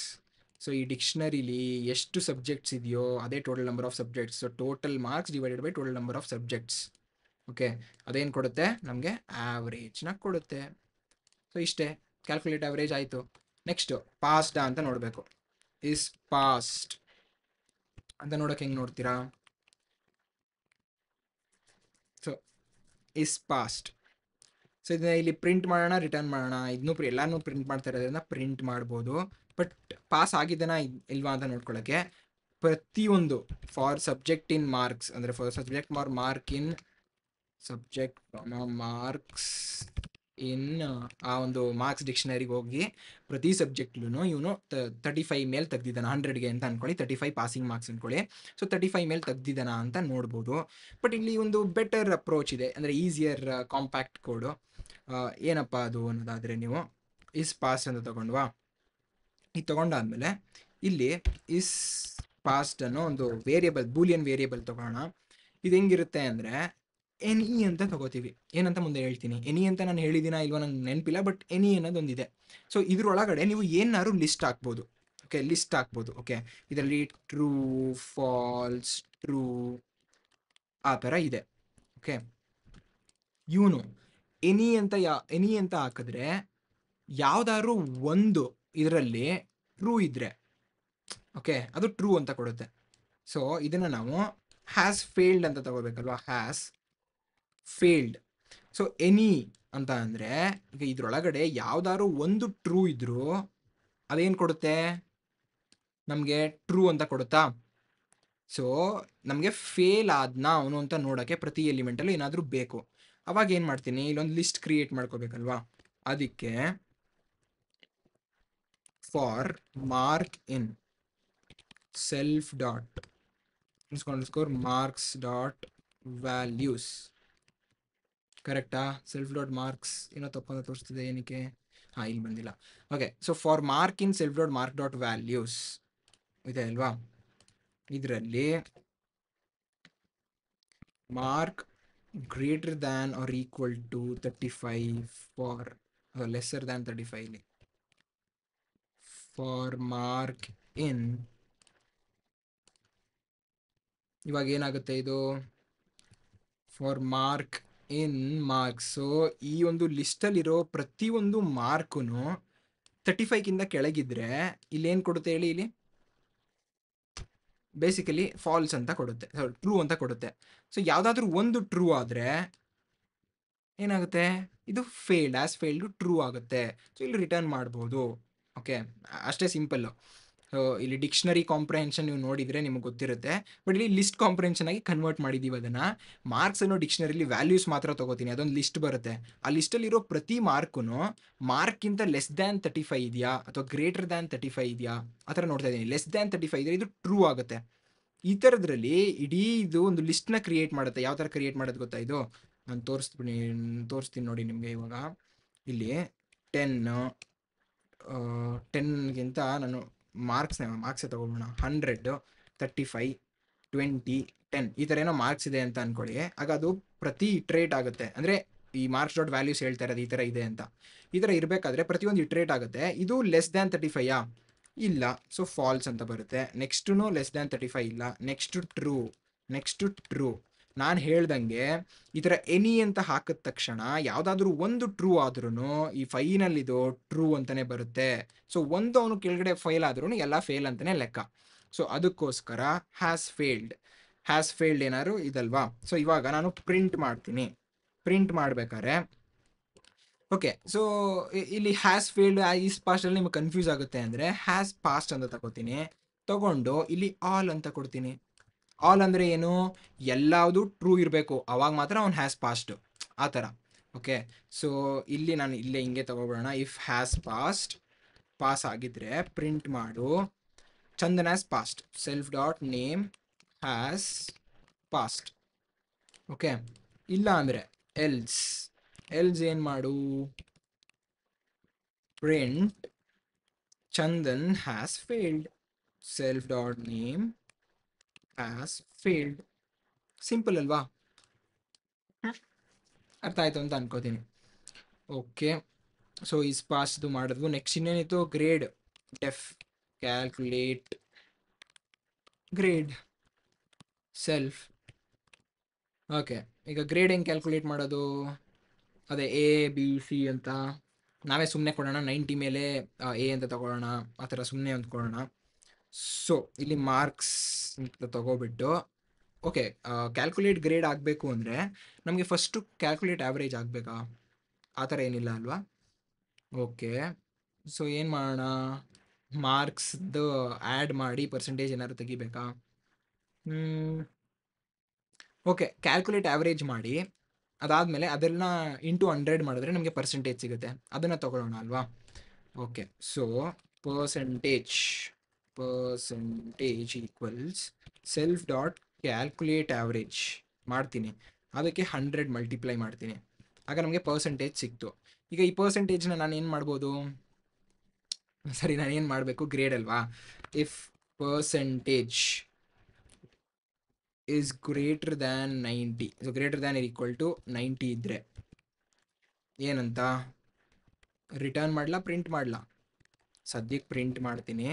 So ಈ ಡಿಕ್ಷನರಿಲಿ ಎಷ್ಟು ಸಬ್ಜೆಕ್ಟ್ಸ್ ಇದೆಯೋ ಅದೇ total number of subjects. So total marks divided by total number of subjects. Okay, ಅದೇನು ಕೊಡುತ್ತೆ ನಮಗೆ? ಆವ್ರೇಜ್ನ ಕೊಡುತ್ತೆ. ಸೊ ಇಷ್ಟೇ, ಕ್ಯಾಲ್ಕುಲೇಟ್ ಆವ್ರೇಜ್ ಆಯಿತು. ನೆಕ್ಸ್ಟು ಪಾಸ್ಡಾ ಅಂತ ನೋಡಬೇಕು. ಇಸ್ ಪಾಸ್ಟ್ ಅಂತ ನೋಡೋಕೆ ಹೆಂಗೆ ನೋಡ್ತೀರಾ? So is past. ಸೊ ಇದನ್ನ ಇಲ್ಲಿ ಪ್ರಿಂಟ್ ಮಾಡೋಣ, ರಿಟರ್ನ್ ಮಾಡೋಣ. ಇದನ್ನು ಎಲ್ಲಾನು ಪ್ರಿಂಟ್ ಮಾಡ್ತಾ ಇರೋದ್ರಿಂದ ಪ್ರಿಂಟ್ ಮಾಡ್ಬೋದು. ಬಟ್ ಪಾಸ್ ಆಗಿದ್ದಾನ ಇಲ್ವಾ ಅಂತ ನೋಡ್ಕೊಳ್ಳೋಕ್ಕೆ ಪ್ರತಿಯೊಂದು ಫಾರ್ ಸಬ್ಜೆಕ್ಟ್ ಇನ್ ಮಾರ್ಕ್ಸ್, ಅಂದರೆ for subject mark in subject marks ಇನ್ ಆ ಒಂದು ಮಾರ್ಕ್ಸ್ ಡಿಕ್ಷನರಿಗೆ ಹೋಗಿ ಪ್ರತಿ ಸಬ್ಜೆಕ್ಟ್ಲೂ ಇವನು 35 ಮೇಲೆ ತೆಗ್ದಿದ್ದಾನ. 100ಗೆ ಅಂತ ಅಂದ್ಕೊಳ್ಳಿ, 35 ಪಾಸಿಂಗ್ ಮಾರ್ಕ್ಸ್ ಅಂದ್ಕೊಳ್ಳಿ. ಸೊ 35 ಮೇಲೆ ತೆಗ್ದಿದ್ದಾನ ಅಂತ ನೋಡ್ಬೋದು. ಬಟ್ ಇಲ್ಲಿ ಒಂದು ಬೆಟರ್ ಅಪ್ರೋಚ್ ಇದೆ, ಅಂದರೆ ಈಸಿಯರ್ ಕಾಂಪ್ಯಾಕ್ಟ್ ಕೋಡು. ಏನಪ್ಪ ಅದು ಅನ್ನೋದಾದರೆ, ನೀವು ಇಸ್ ಪಾಸ್ಟ್ ಅಂತ ತಗೊಂಡ್ವಾ? ಇದು ತಗೊಂಡಾದ್ಮೇಲೆ ಇಲ್ಲಿ ಇಸ್ ಪಾಸ್ಟ್ ಅನ್ನೋ ಒಂದು ವೇರಿಯೇಬಲ್, ಬೂಲಿಯನ್ ವೇರಿಯೇಬಲ್ ತಗೋಣ. ಇದು ಹೆಂಗಿರುತ್ತೆ ಅಂದರೆ ಎನಿ ಅಂತ ತಗೋತೀವಿ. ಏನಂತ ಮುಂದೆ ಹೇಳ್ತೀನಿ. ಎನಿ ಅಂತ ನಾನು ಹೇಳಿದ್ದೀನ ಇಲ್ವೋ ನಂಗೆ ನೆನಪಿಲ್ಲ, ಬಟ್ ಎನಿ ಅನ್ನೋದೊಂದಿದೆ. ಸೊ ಇದ್ರೊಳಗಡೆ ನೀವು ಏನಾದ್ರು ಲಿಸ್ಟ್ ಹಾಕ್ಬೋದು. ಓಕೆ, ಲಿಸ್ಟ್ ಹಾಕ್ಬೋದು. ಓಕೆ, ಇದರಲ್ಲಿ ಟ್ರೂ, ಫಾಲ್ಸ್, ಟ್ರೂ ಆ ಥರ ಇದೆ. ಓಕೆ, ಇವನು ಎನಿ ಅಂತ ಹಾಕಿದ್ರೆ ಯಾವ್ದಾದ್ರು ಒಂದು ಇದರಲ್ಲಿ ಟ್ರೂ ಇದ್ರೆ, ಓಕೆ, ಅದು ಟ್ರೂ ಅಂತ ಕೊಡುತ್ತೆ. ಸೊ ಇದನ್ನು ನಾವು ಹ್ಯಾಸ್ ಫೇಲ್ಡ್ ಅಂತ ತಗೋಬೇಕಲ್ವಾ? Has failed. ಸೊ ಎನಿ ಅಂತ ಅಂದರೆ ಈಗ ಇದ್ರೊಳಗಡೆ ಯಾವ್ದಾದ್ರು ಒಂದು ಟ್ರೂ ಇದ್ರೂ ಅದೇನು ಕೊಡುತ್ತೆ ನಮಗೆ? ಟ್ರೂ ಅಂತ ಕೊಡುತ್ತಾ? ಸೊ ನಮಗೆ ಫೇಲ್ ಆದ್ನ ಅವನು ಅಂತ ನೋಡೋಕ್ಕೆ ಪ್ರತಿ ಎಲಿಮೆಂಟಲ್ಲೂ ಏನಾದರೂ ಬೇಕು. ಅವಾಗ ಏನು ಮಾಡ್ತೀನಿ? ಇಲ್ಲೊಂದು ಲಿಸ್ಟ್ ಕ್ರಿಯೇಟ್ ಮಾಡ್ಕೋಬೇಕಲ್ವಾ? ಅದಕ್ಕೆ for mark in self dot marks dot values. ಕರೆಕ್ಟಾ? ಸೆಲ್ಫ್ ಡಾಟ್ ಮಾರ್ಕ್ಸ್ ಏನೋ ತಪ್ಪಂತ ತೋರಿಸ್ತಿದೆ, ಏನಕ್ಕೆ? ಇಲ್ಲಿ ಬಂದಿಲ್ಲ. Okay, so for mark in self dot mark dot values ಇದೆ ಅಲ್ವಾ? ಇದರಲ್ಲಿ mark greater than or equal to 35 for lesser than 35 ಇಲ್ಲಿ. ಫಾರ್ ಮಾರ್ಕ್ ಇನ್, ಇವಾಗ ಏನಾಗುತ್ತೆ ಇದು? For mark in marks. So ಈ ಒಂದು ಲಿಸ್ಟಲ್ಲಿರೋ ಪ್ರತಿಯೊಂದು ಮಾರ್ಕು 35ಗಿಂತ ಕೆಳಗಿದ್ರೆ ಇಲ್ಲೇನು ಕೊಡುತ್ತೆ ಹೇಳಿ? ಇಲ್ಲಿ ಬೇಸಿಕಲಿ ಫಾಲ್ಸ್ ಅಂತ ಕೊಡುತ್ತೆ, ಟ್ರೂ ಅಂತ ಕೊಡುತ್ತೆ. ಸೊ ಯಾವುದಾದ್ರೂ ಒಂದು ಟ್ರೂ ಆದರೆ ಏನಾಗುತ್ತೆ? ಇದು ಫೇಲ್ಡ್, ಆಸ್ ಫೇಲ್ಡು ಟ್ರೂ ಆಗುತ್ತೆ. ಸೊ ಇಲ್ಲಿ ರಿಟರ್ನ್ ಮಾಡ್ಬೋದು. ಓಕೆ, ಅಷ್ಟೇ ಸಿಂಪಲ್ಲು. ಇಲ್ಲಿ ಡಿಕ್ಷನರಿ ಕಾಂಪ್ರಹೆನ್ಷನ್ ನೀವು ನೋಡಿದರೆ ನಿಮಗೆ ಗೊತ್ತಿರುತ್ತೆ. ಬಟ್ ಇಲ್ಲಿ ಲಿಸ್ಟ್ ಕಾಂಪ್ರಹೆನ್ಷನ್ ಆಗಿ ಕನ್ವರ್ಟ್ ಮಾಡಿದ್ದೀವಿ ಅದನ್ನು. ಮಾರ್ಕ್ಸ್ ಅನ್ನೋ ಡಿಕ್ಷನರಿಲಿ ವ್ಯಾಲ್ಯೂಸ್ ಮಾತ್ರ ತೊಗೋತೀನಿ, ಅದೊಂದು ಲಿಸ್ಟ್ ಬರುತ್ತೆ. ಆ ಲಿಸ್ಟಲ್ಲಿರೋ ಪ್ರತಿ ಮಾರ್ಕು ಮಾರ್ಕ್ಗಿಂತ ಲೆಸ್ ದ್ಯಾನ್ 35 ಇದೆಯಾ ಅಥವಾ ಗ್ರೇಟರ್ ದ್ಯಾನ್ 35 ಇದೆಯಾ ಆ ಥರ ನೋಡ್ತಾ ಇದ್ದೀನಿ. ಲೆಸ್ ದ್ಯಾನ್ 35 ಇದ್ರೆ ಇದು ಟ್ರೂ ಆಗುತ್ತೆ. ಈ ಥರದ್ರಲ್ಲಿ ಇಡೀ ಇದು ಒಂದು ಲಿಸ್ಟ್ನ ಕ್ರಿಯೇಟ್ ಮಾಡುತ್ತೆ. ಯಾವ ಥರ ಕ್ರಿಯೇಟ್ ಮಾಡೋದು ಗೊತ್ತಾ ಇದು? ನಾನು ತೋರಿಸ್ತೀನಿ ನೋಡಿ ನಿಮಗೆ. ಇವಾಗ ಇಲ್ಲಿ 10ಗಿಂತ ನಾನು ಮಾರ್ಕ್ಸೇ ತೊಗೊಬೋಣ. 100, 35, 20, 10 ಈ ಥರ ಏನೋ ಮಾರ್ಕ್ಸ್ ಇದೆ ಅಂತ ಅಂದ್ಕೊಳ್ಳಿ. ಆಗ ಅದು ಪ್ರತಿ ಇಟ್ರೇಟ್ ಆಗುತ್ತೆ. ಅಂದರೆ ಈ ಮಾರ್ಕ್ಸ್ ಡಾಟ್ ವ್ಯಾಲ್ಯೂಸ್ ಹೇಳ್ತಾ ಇರೋದು ಈ ಥರ ಇದೆ ಅಂತ. ಈ ಥರ ಇರಬೇಕಾದ್ರೆ ಪ್ರತಿಯೊಂದು ಇಟ್ರೇಟ್ ಆಗುತ್ತೆ. ಇದು ಲೆಸ್ ದ್ಯಾನ್ 35ಯಾ? ಇಲ್ಲ, ಸೊ ಫಾಲ್ಸ್ ಅಂತ ಬರುತ್ತೆ. ನೆಕ್ಸ್ಟು ಲೆಸ್ ದ್ಯಾನ್ 35 ಇಲ್ಲ. Next true. ನಾನು ಹೇಳ್ದಂಗೆ ಈ ಥರ ಎನಿ ಅಂತ ಹಾಕಿದ ತಕ್ಷಣ ಯಾವುದಾದ್ರೂ ಒಂದು ಟ್ರೂ ಆದ್ರೂ ಈ ಫೈನಲ್ ಇದು ಟ್ರೂ ಅಂತಲೇ ಬರುತ್ತೆ. ಸೊ ಒಂದು ಅವನು ಕೆಳಗಡೆ ಫೇಲ್ ಆದ್ರೂ ಎಲ್ಲ ಫೇಲ್ ಅಂತಲೇ ಲೆಕ್ಕ. ಸೊ ಅದಕ್ಕೋಸ್ಕರ ಹ್ಯಾಸ್ ಫೇಲ್ಡ್ ಏನಾದ್ರು ಇದಲ್ವಾ. ಸೊ ಇವಾಗ ನಾನು ಪ್ರಿಂಟ್ ಮಾಡ್ತೀನಿ. ಪ್ರಿಂಟ್ ಮಾಡ್ಬೇಕಾದ್ರೆ ಓಕೆ, ಸೊ ಇಲ್ಲಿ ಹ್ಯಾಸ್ ಫೇಲ್ಡ್ ಈಸ್ ಪಾಸ್ಟಲ್ಲಿ ನಿಮಗೆ ಕನ್ಫ್ಯೂಸ್ ಆಗುತ್ತೆ ಅಂದರೆ ಹ್ಯಾಸ್ ಪಾಸ್ಟ್ ಅಂತ ತಗೋತೀನಿ. ತಗೊಂಡು ಇಲ್ಲಿ ಆಲ್ ಅಂತ ಕೊಡ್ತೀನಿ. ಆಲ್ ಅಂದರೆ ಏನು? ಎಲ್ಲವುದು ಟ್ರೂ ಇರಬೇಕು, ಅವಾಗ ಮಾತ್ರ ಅವ್ನು ಹ್ಯಾಸ್ ಪಾಸ್ಟ್ ಆ ಥರ. ಓಕೆ, ಸೊ ಇಲ್ಲಿ ನಾನು ಇಲ್ಲೇ ಹಿಂಗೆ ತಗೊಬಿಡೋಣ. ಇಫ್ ಹ್ಯಾಸ್ ಪಾಸ್ ಆಗಿದ್ರೆ ಪ್ರಿಂಟ್ ಮಾಡು Chandan has past, self dot name has past. Okay, ಇಲ್ಲ ಅಂದರೆ ಎಲ್ಸ್ ಏನು ಮಾಡು? Print Chandan has failed, self dot name has failed. Simple ಅಲ್ವಾ? ಅರ್ಥ ಆಯ್ತು ಅಂತ ಅನ್ಕೋತೀನಿ. ಓಕೆ, ಸೊ ಈಸ್ ಪಾಸ್ದು ಮಾಡಿದ್ವು. ನೆಕ್ಸ್ಟ್ ಇನ್ನೇನಿತ್ತು? Grade def calculate grade self. Okay, ಈಗ ಗ್ರೇಡ್ ಹೆಂಗೆ ಕ್ಯಾಲ್ಕುಲೇಟ್ ಮಾಡೋದು? ಅದೇ A B C ಅಂತ ನಾವೇ ಸುಮ್ಮನೆ ಕೊಡೋಣ. 90 ಮೇಲೆ A ಅಂತ ತಗೊಳ್ಳೋಣ, ಆ ಥರ ಸುಮ್ಮನೆ ಅಂದ್ಕೊಳ್ಳೋಣ. ಸೊ ಇಲ್ಲಿ ಮಾರ್ಕ್ಸ್ ಅಂತ ತಗೋಬಿಟ್ಟು ಓಕೆ, ಕ್ಯಾಲ್ಕುಲೇಟ್ ಗ್ರೇಡ್ ಆಗಬೇಕು ಅಂದರೆ ನಮಗೆ ಫಸ್ಟು ಕ್ಯಾಲ್ಕುಲೇಟ್ ಆ್ಯಾವ್ರೇಜ್ ಆಗಬೇಕಾ? ಆ ಥರ ಏನಿಲ್ಲ ಅಲ್ವಾ? ಓಕೆ, ಸೊ ಏನು ಮಾಡೋಣ? ಮಾರ್ಕ್ಸ್ದು ಆ್ಯಡ್ ಮಾಡಿ ಪರ್ಸೆಂಟೇಜ್ ಏನಾದ್ರು ತೆಗಿಬೇಕಾ? ಓಕೆ, ಕ್ಯಾಲ್ಕುಲೇಟ್ ಆ್ಯಾವ್ರೇಜ್ ಮಾಡಿ ಅದಾದಮೇಲೆ ಅದನ್ನು ಇಂಟು 100 ಮಾಡಿದ್ರೆ ನಮಗೆ ಪರ್ಸೆಂಟೇಜ್ ಸಿಗುತ್ತೆ. ಅದನ್ನು ತಗೊಳ್ಳೋಣ ಅಲ್ವಾ? Okay, so percentage equals self dot calculate average ಮಾಡ್ತೀನಿ. ಅದಕ್ಕೆ 100 ಮಲ್ಟಿಪ್ಲೈ ಮಾಡ್ತೀನಿ. ಆಗ ನಮಗೆ ಪರ್ಸೆಂಟೇಜ್ ಸಿಕ್ತು. ಈಗ ಈ ಪರ್ಸೆಂಟೇಜ್ನ ನಾನು ಏನು ಮಾಡ್ಬೋದು? ನಾನೇನು ಮಾಡಬೇಕು? ಗ್ರೇಡ್ ಅಲ್ವಾ? If percentage is greater than 90, so greater than or equal to 90 ಇದ್ರೆ ಏನಂತ ರಿಟರ್ನ್ ಮಾಡಲ, ಪ್ರಿಂಟ್ ಮಾಡಲ? ಸದ್ಯಕ್ಕೆ ಪ್ರಿಂಟ್ ಮಾಡ್ತೀನಿ.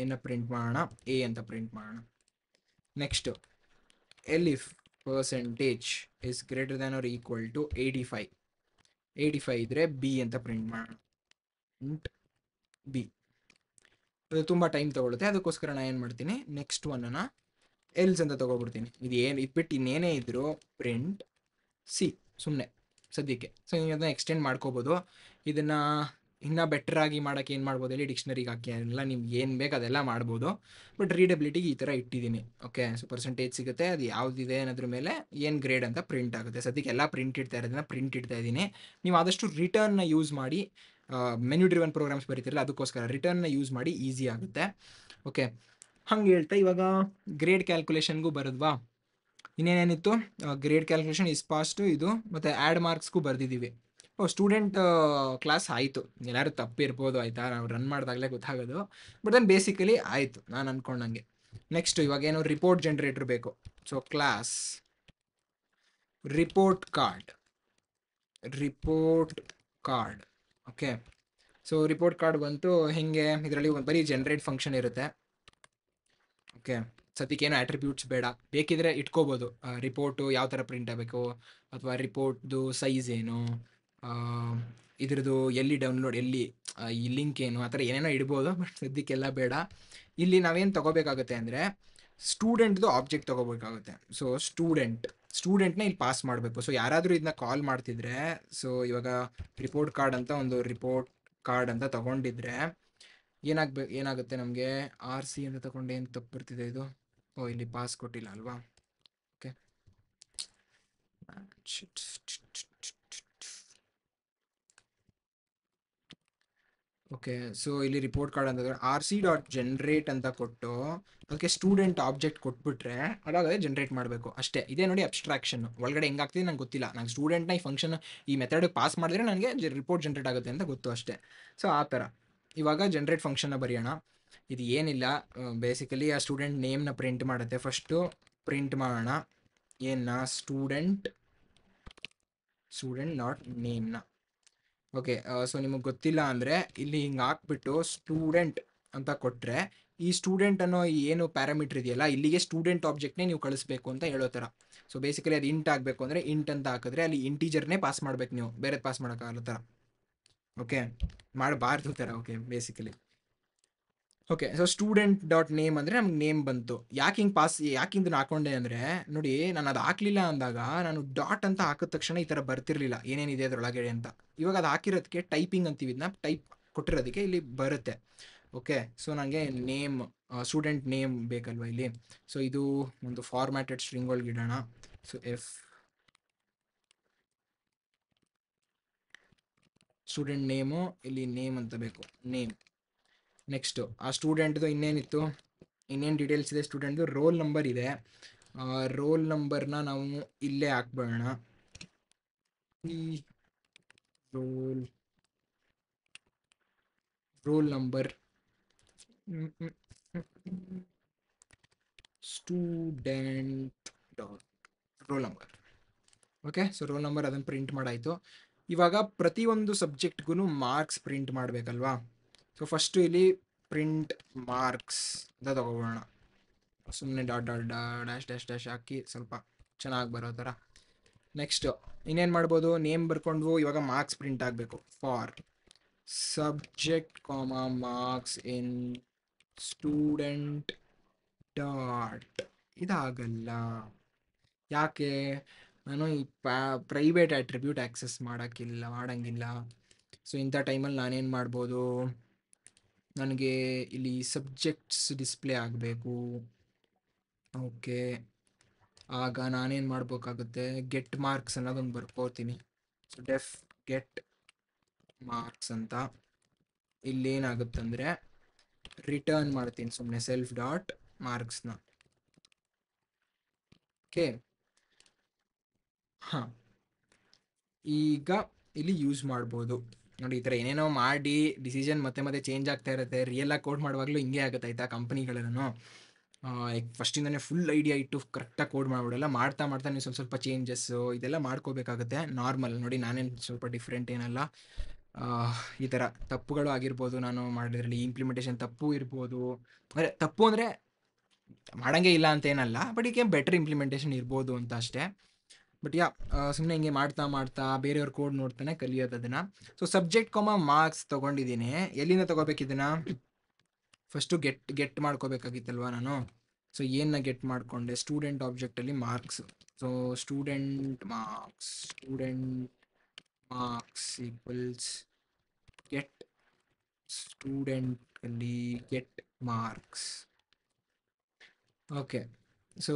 ಏನ ಪ್ರಿಂಟ್ ಮಾಡೋಣ? A ಅಂತ ಪ್ರಿಂಟ್ ಮಾಡೋಣ. Next if percentage is greater than or equal to 85 ಇದ್ರೆ B ಅಂತ ಪ್ರಿಂಟ್ ಮಾಡೋಣ. B. ಅದು ತುಂಬ ಟೈಮ್ ತೊಗೊಳುತ್ತೆ, ಅದಕ್ಕೋಸ್ಕರ ನಾನು ಏನು ಮಾಡ್ತೀನಿ? ನೆಕ್ಸ್ಟ್ ಒನ್ನನ್ನು ಎಲ್ಸ್ ಅಂತ ತೊಗೊಬಿಡ್ತೀನಿ. ಇದ್ಬಿಟ್ಟು ಇನ್ನೇನೇ ಇದ್ರು ಪ್ರಿಂಟ್ C ಸುಮ್ಮನೆ ಸದ್ಯಕ್ಕೆ. ಸೊ ನೀವು ಅದನ್ನ ಎಕ್ಸ್ಟೆಂಡ್ ಮಾಡ್ಕೋಬೋದು. ಇದನ್ನು ಇನ್ನೂ ಬೆಟ್ರಾಗಿ ಮಾಡೋಕ್ಕೆ ಏನು ಮಾಡ್ಬೋದು ಹೇಳಿ? ಡಿಕ್ಷನರಿಗೆ ಹಾಕಿ ಎಲ್ಲ ನಿಮ್ಗೆ ಏನು ಬೇಕು ಅದೆಲ್ಲ ಮಾಡ್ಬೋದು. ಬಟ್ ರೀಡಬಿಲಿಟಿಗೆ ಈ ಥರ ಇಟ್ಟಿದ್ದೀನಿ. ಓಕೆ, ಸೊ ಪರ್ಸೆಂಟೇಜ್ ಸಿಗುತ್ತೆ, ಅದು ಯಾವುದಿದೆ ಅನ್ನೋದ್ರ ಮೇಲೆ ಏನು ಗ್ರೇಡ್ ಅಂತ ಪ್ರಿಂಟ್ ಆಗುತ್ತೆ. ಸದ್ಯಕ್ಕೆ ಎಲ್ಲ ಪ್ರಿಂಟ್ ಇಡ್ತಾ ಇದ್ದೀನಿ. ನೀವು ಆದಷ್ಟು ರಿಟರ್ನ್ನ ಯೂಸ್ ಮಾಡಿ, ಮೆನ್ಯೂ ಡ್ರಿವನ್ ಪ್ರೋಗ್ರಾಮ್ಸ್ ಬರೀತಿರಲ್ಲ ಅದಕ್ಕೋಸ್ಕರ ರಿಟರ್ನ್ನ ಯೂಸ್ ಮಾಡಿ, ಈಸಿ ಆಗುತ್ತೆ. ಓಕೆ, ಹಂಗೆ ಹೇಳ್ತಾ ಇವಾಗ ಗ್ರೇಡ್ ಕ್ಯಾಲ್ಕುಲೇಷನ್ಗೂ ಬರೋದ್ವಾ? ಇನ್ನೇನೇನಿತ್ತು? ಗ್ರೇಡ್ ಕ್ಯಾಲ್ಕುಲೇಷನ್ ಇಸ್ ಪಾಸ್ಟು ಇದು, ಮತ್ತು ಆ್ಯಡ್ ಮಾರ್ಕ್ಸ್ಗೂ ಬರೆದಿದ್ದೀವಿ. ಸ್ಟೂಡೆಂಟ್ ಕ್ಲಾಸ್ ಆಯಿತು. ಎಲ್ಲರೂ ತಪ್ಪಿರ್ಬೋದು, ಆಯಿತಾ? ನಾವು ರನ್ ಮಾಡಿದಾಗಲೇ ಗೊತ್ತಾಗೋದು. ಬಟ್ ದೆನ್ ಬೇಸಿಕಲಿ ಆಯಿತು ನಾನು ಅಂದ್ಕೊಂಡಂಗೆ. ನೆಕ್ಸ್ಟು ಇವಾಗೇನು ರಿಪೋರ್ಟ್ ಜನ್ರೇಟ್ರ್ ಬೇಕು. So class report card. Okay, so report card ಬಂತು. ಹೇಗೆ? ಇದರಲ್ಲಿ ಬರೀ ಜನ್ರೇಟ್ ಫಂಕ್ಷನ್ ಇರುತ್ತೆ. ಓಕೆ, ಸದ್ಯಕ್ಕೇನು ಆಟ್ರಿಬ್ಯೂಟ್ಸ್ ಬೇಡ, ಬೇಕಿದ್ರೆ ಇಟ್ಕೋಬೋದು. ರಿಪೋರ್ಟು ಯಾವ ಥರ ಪ್ರಿಂಟ್ ಆಗಬೇಕು, ಅಥವಾ ರಿಪೋರ್ಟ್ದು ಸೈಜ್ ಏನು, ಇದ್ರದ್ದು ಎಲ್ಲಿ ಡೌನ್ಲೋಡ್, ಎಲ್ಲಿ ಈ ಲಿಂಕ್ ಏನು, ಆ ಥರ ಏನೇನೋ ಇಡ್ಬೋದು. ಬಟ್ ಸದ್ಯಕ್ಕೆಲ್ಲ ಬೇಡ. ಇಲ್ಲಿ ನಾವೇನು ತೊಗೋಬೇಕಾಗುತ್ತೆ ಅಂದರೆ ಸ್ಟೂಡೆಂಟ್ದು ಆಬ್ಜೆಕ್ಟ್ ತೊಗೋಬೇಕಾಗುತ್ತೆ. ಸೊ ಸ್ಟೂಡೆಂಟ್ನ ಇಲ್ಲಿ ಪಾಸ್ ಮಾಡಬೇಕು. ಸೊ ಯಾರಾದರೂ ಇದನ್ನ ಕಾಲ್ ಮಾಡ್ತಿದ್ರೆ, ಸೊ ಇವಾಗ ರಿಪೋರ್ಟ್ ಕಾರ್ಡ್ ಅಂತ ತೊಗೊಂಡಿದ್ರೆ ಏನಾಗುತ್ತೆ ನಮಗೆ ಆರ್ ಸಿ ಅಂತ ತಗೊಂಡು ಏನು ತಪ್ಪು ಬರ್ತಿದೆ ಇದು. ಓ, ಇಲ್ಲಿ ಪಾಸ್ ಕೊಟ್ಟಿಲ್ಲ ಅಲ್ವಾ? Okay, okay. ಸೊ ಇಲ್ಲಿ ರಿಪೋರ್ಟ್ ಕಾರ್ಡ್ ಅಂತಂದ್ರೆ ಆರ್ ಸಿ ಡಾಟ್ ಜನರೇಟ್ ಅಂತ ಕೊಟ್ಟು ಅದಕ್ಕೆ ಸ್ಟೂಡೆಂಟ್ ಆಬ್ಜೆಕ್ಟ್ ಕೊಟ್ಬಿಟ್ರೆ ಅದಾಗದೆ ಜನರೇಟ್ ಮಾಡಬೇಕು ಅಷ್ಟೇ. ಇದೇ ನೋಡಿ ಅಬ್ಸ್ಟ್ರಾಕ್ಷನ್. ಒಳಗಡೆ ಹೆಂಗಾಗ್ತಿದೆ ನಂಗೆ ಗೊತ್ತಿಲ್ಲ, ನಂಗೆ ಸ್ಟೂಡೆಂಟ್ನ ಈ ಫಂಕ್ಷನ್ ಈ ಮೆಥಡ್ ಪಾಸ್ ಮಾಡಿದ್ರೆ ನನಗೆ ರಿಪೋರ್ಟ್ ಜನರೇಟ್ ಆಗುತ್ತೆ ಅಂತ ಗೊತ್ತು ಅಷ್ಟೇ. ಸೊ ಆ ಥರ ಇವಾಗ ಜನರೇಟ್ ಫಂಕ್ಷನ್ನ ಬರೆಯೋಣ. ಇದು ಏನಿಲ್ಲ, ಬೇಸಿಕಲಿ ಆ ಸ್ಟೂಡೆಂಟ್ ನೇಮ್ನ ಪ್ರಿಂಟ್ ಮಾಡುತ್ತೆ. ಫಸ್ಟು ಪ್ರಿಂಟ್ ಮಾಡೋಣ ಏನ, ಸ್ಟೂಡೆಂಟ್ ನಾಟ್ ನೇಮ್ನ. ಓಕೆ, ಸೊ ನಿಮಗೆ ಗೊತ್ತಿಲ್ಲ ಅಂದರೆ ಇಲ್ಲಿ ಹಿಂಗೆ ಹಾಕ್ಬಿಟ್ಟು ಸ್ಟೂಡೆಂಟ್ ಅಂತ ಕೊಟ್ಟರೆ ಈ ಸ್ಟೂಡೆಂಟ್ ಅನ್ನೋ ಏನು ಪ್ಯಾರಾಮೀಟರ್ ಇದೆಯಲ್ಲ ಇಲ್ಲಿಗೆ ಸ್ಟೂಡೆಂಟ್ ಆಬ್ಜೆಕ್ಟ್ನೇ ನೀವು ಕಳಿಸ್ಬೇಕು ಅಂತ ಹೇಳೋ ಥರ. ಸೊ ಬೇಸಿಕಲಿ ಅದು ಇಂಟ್ ಆಗಬೇಕು ಅಂದರೆ ಇಂಟ್ ಅಂತ ಹಾಕಿದ್ರೆ ಅಲ್ಲಿ ಇಂಟೀಜರ್ನೇ ಪಾಸ್ ಮಾಡ್ಬೇಕು, ನೀವು ಬೇರೆ ಪಾಸ್ ಮಾಡೋಕ್ಕಾಗಲ್ಲ ಥರ. ಓಕೆ, ಮಾಡಬಾರ್ದು ಥರ. Okay, basically okay. So student dot name ಅಂದರೆ ನಮ್ಗೆ ನೇಮ್ ಬಂತು. ಯಾಕೆ ಹಿಂಗೆ ಹಾಕೊಂಡೆ ಅಂದರೆ ನೋಡಿ, ನಾನು ಅದು ಹಾಕಲಿಲ್ಲ ಅಂದಾಗ ನಾನು ಡಾಟ್ ಅಂತ ಹಾಕಿದ ತಕ್ಷಣ ಈ ಥರ ಬರ್ತಿರ್ಲಿಲ್ಲ ಏನೇನಿದೆ ಅದರೊಳಗಡೆ ಅಂತ. ಇವಾಗ ಅದು ಹಾಕಿರೋದಕ್ಕೆ ಟೈಪಿಂಗ್ ಅಂತೀವಿ, ಇದನ್ನ ಟೈಪ್ ಕೊಟ್ಟಿರೋದಕ್ಕೆ ಇಲ್ಲಿ ಬರುತ್ತೆ. ಓಕೆ, ಸೊ ನನಗೆ ನೇಮ್ ಸ್ಟೂಡೆಂಟ್ ನೇಮ್ ಬೇಕಲ್ವ ಇಲ್ಲಿ. ಸೊ ಇದು ಒಂದು ಫಾರ್ಮ್ಯಾಟೆಡ್ ಸ್ಟ್ರಿಂಗ್ ಒಳಗೆ ಇಡೋಣ. ಸೊ ಸ್ಟೂಡೆಂಟ್ ನೇಮು ಇಲ್ಲಿ ನೇಮ್ ಅಂತ ಬೇಕು, ನೇಮ್. ನೆಕ್ಸ್ಟು ಆ ಸ್ಟೂಡೆಂಟ್ದು ಇನ್ನೇನು ಡೀಟೇಲ್ಸ್ ಇದೆ, ಸ್ಟೂಡೆಂಟ್ದು ರೋಲ್ ನಂಬರ್ ಇದೆ. ರೋಲ್ ನಂಬರ್ನ ನಾವು ಇಲ್ಲೇ ಹಾಕ್ಬೇಡ. ಈ roll number student dot roll number. Okay, so roll number ಅದನ್ನು ಪ್ರಿಂಟ್ ಮಾಡಾಯಿತು. ಇವಾಗ ಪ್ರತಿಯೊಂದು ಸಬ್ಜೆಕ್ಟ್ಗೂ ಮಾರ್ಕ್ಸ್ ಪ್ರಿಂಟ್ ಮಾಡಬೇಕಲ್ವಾ? ಸೊ ಫಸ್ಟು ಇಲ್ಲಿ ಪ್ರಿಂಟ್ ಮಾರ್ಕ್ಸ್ ಅಂತ ತಗೋಬೋಣ. ಸುಮ್ಮನೆ ಡ್ಯಾಶ್ ಹಾಕಿ ಸ್ವಲ್ಪ ಚೆನ್ನಾಗಿ ಬರೋ ಥರ. ನೆಕ್ಸ್ಟು ಇನ್ನೇನು ಮಾಡ್ಬೋದು, ನೇಮ್ ಬರ್ಕೊಂಡು ಇವಾಗ ಮಾರ್ಕ್ಸ್ ಪ್ರಿಂಟ್ ಆಗಬೇಕು. For subject marks in student dot. ಇದಾಗಲ್ಲ, ಯಾಕೆ? ನಾನು ಈ ಪ್ರೈವೇಟ್ ಅಟ್ರಿಬ್ಯೂಟ್ ಆಕ್ಸೆಸ್ ಮಾಡಂಗಿಲ್ಲ. ಸೊ ಇಂಥ ಟೈಮಲ್ಲಿ ನಾನೇನು ಮಾಡ್ಬೋದು, ನನಗೆ ಇಲ್ಲಿ ಸಬ್ಜೆಕ್ಟ್ಸ್ ಡಿಸ್ಪ್ಲೇ ಆಗಬೇಕು. ಓಕೆ, ಆಗ ನಾನೇನು ಮಾಡ್ಬೇಕಾಗುತ್ತೆ, ಗೆಟ್ ಮಾರ್ಕ್ಸ್ ಅನ್ನೋದೊಂದು ಬರ್ಕೋತೀನಿ. ಸೊ ಡೆಫ್ ಗೆಟ್ ಮಾರ್ಕ್ಸ್ ಅಂತ. ಇಲ್ಲೇನಾಗುತ್ತಂದರೆ ರಿಟರ್ನ್ ಮಾಡ್ತೀನಿ ಸುಮ್ಮನೆ ಸೆಲ್ಫ್ ಡಾಟ್ ಮಾರ್ಕ್ಸ್ನ. ಓಕೆ, ಹಾಂ, ಈಗ ಇಲ್ಲಿ ಯೂಸ್ ಮಾಡ್ಬೋದು ನೋಡಿ. ಈ ಥರ ಏನೇನೋ ಮಾಡಿ ಡಿಸಿಷನ್ ಮತ್ತೆ ಚೇಂಜ್ ಆಗ್ತಾ ಇರುತ್ತೆ. ರಿಯಲಾಗಿ ಕೋಡ್ ಮಾಡುವಾಗಲೂ ಹಿಂಗೆ ಆಗುತ್ತೆ ಆಯಿತಾ, ಕಂಪ್ನಿಗಳಲ್ಲೂ ಫಸ್ಟಿಂದನೇ ಫುಲ್ ಐಡಿಯಾ ಇಟ್ಟು ಕರೆಕ್ಟಾಗಿ ಕೋಡ್ ಮಾಡಿಬಿಡಲ್ಲ. ಮಾಡ್ತಾ ನೀವು ಸ್ವಲ್ಪ ಚೇಂಜಸ್ಸು ಇದೆಲ್ಲ ಮಾಡ್ಕೋಬೇಕಾಗುತ್ತೆ. ನಾರ್ಮಲ್ ನೋಡಿ, ನಾನೇನು ಸ್ವಲ್ಪ ಡಿಫ್ರೆಂಟ್ ಏನಲ್ಲ. ಈ ಥರ ತಪ್ಪುಗಳು ಆಗಿರ್ಬೋದು ನಾನು ಮಾಡಿದ್ರಲ್ಲಿ, ಇಂಪ್ಲಿಮೆಂಟೇಷನ್ ತಪ್ಪು ಇರ್ಬೋದು. ಅಂದರೆ ತಪ್ಪು ಅಂದರೆ ಮಾಡೋಂಗೇ ಇಲ್ಲ ಅಂತ ಏನಲ್ಲ, ಬಟ್ ಈಗ ಬೆಟರ್ ಇಂಪ್ಲಿಮೆಂಟೇಷನ್ ಇರ್ಬೋದು ಅಂತ ಅಷ್ಟೇ. ಬಟ್ ಸುಮ್ಮನೆ ಹಿಂಗೆ ಮಾಡ್ತಾ ಬೇರೆಯವ್ರ ಕೋಡ್ ನೋಡ್ತಾನೆ ಕಲಿಯೋದು ಅದನ್ನು. ಸೊ ಸಬ್ಜೆಕ್ಟ್ ಮಾರ್ಕ್ಸ್ ತೊಗೊಂಡಿದ್ದೀನಿ. ಎಲ್ಲಿಂದ ತೊಗೋಬೇಕಿದನ್ನು? ಫಸ್ಟು ಗೆಟ್ ಮಾಡ್ಕೋಬೇಕಾಗಿತ್ತಲ್ವ ನಾನು. ಸೊ ಏನನ್ನ ಗೆಟ್ ಮಾಡಿಕೊಂಡೆ, ಸ್ಟೂಡೆಂಟ್ ಆಬ್ಜೆಕ್ಟಲ್ಲಿ marks. So student marks equals get ಸ್ಟೂಡೆಂಟಲ್ಲಿ ಗೆಟ್ ಮಾರ್ಕ್ಸ್. ಓಕೆ, ಸೊ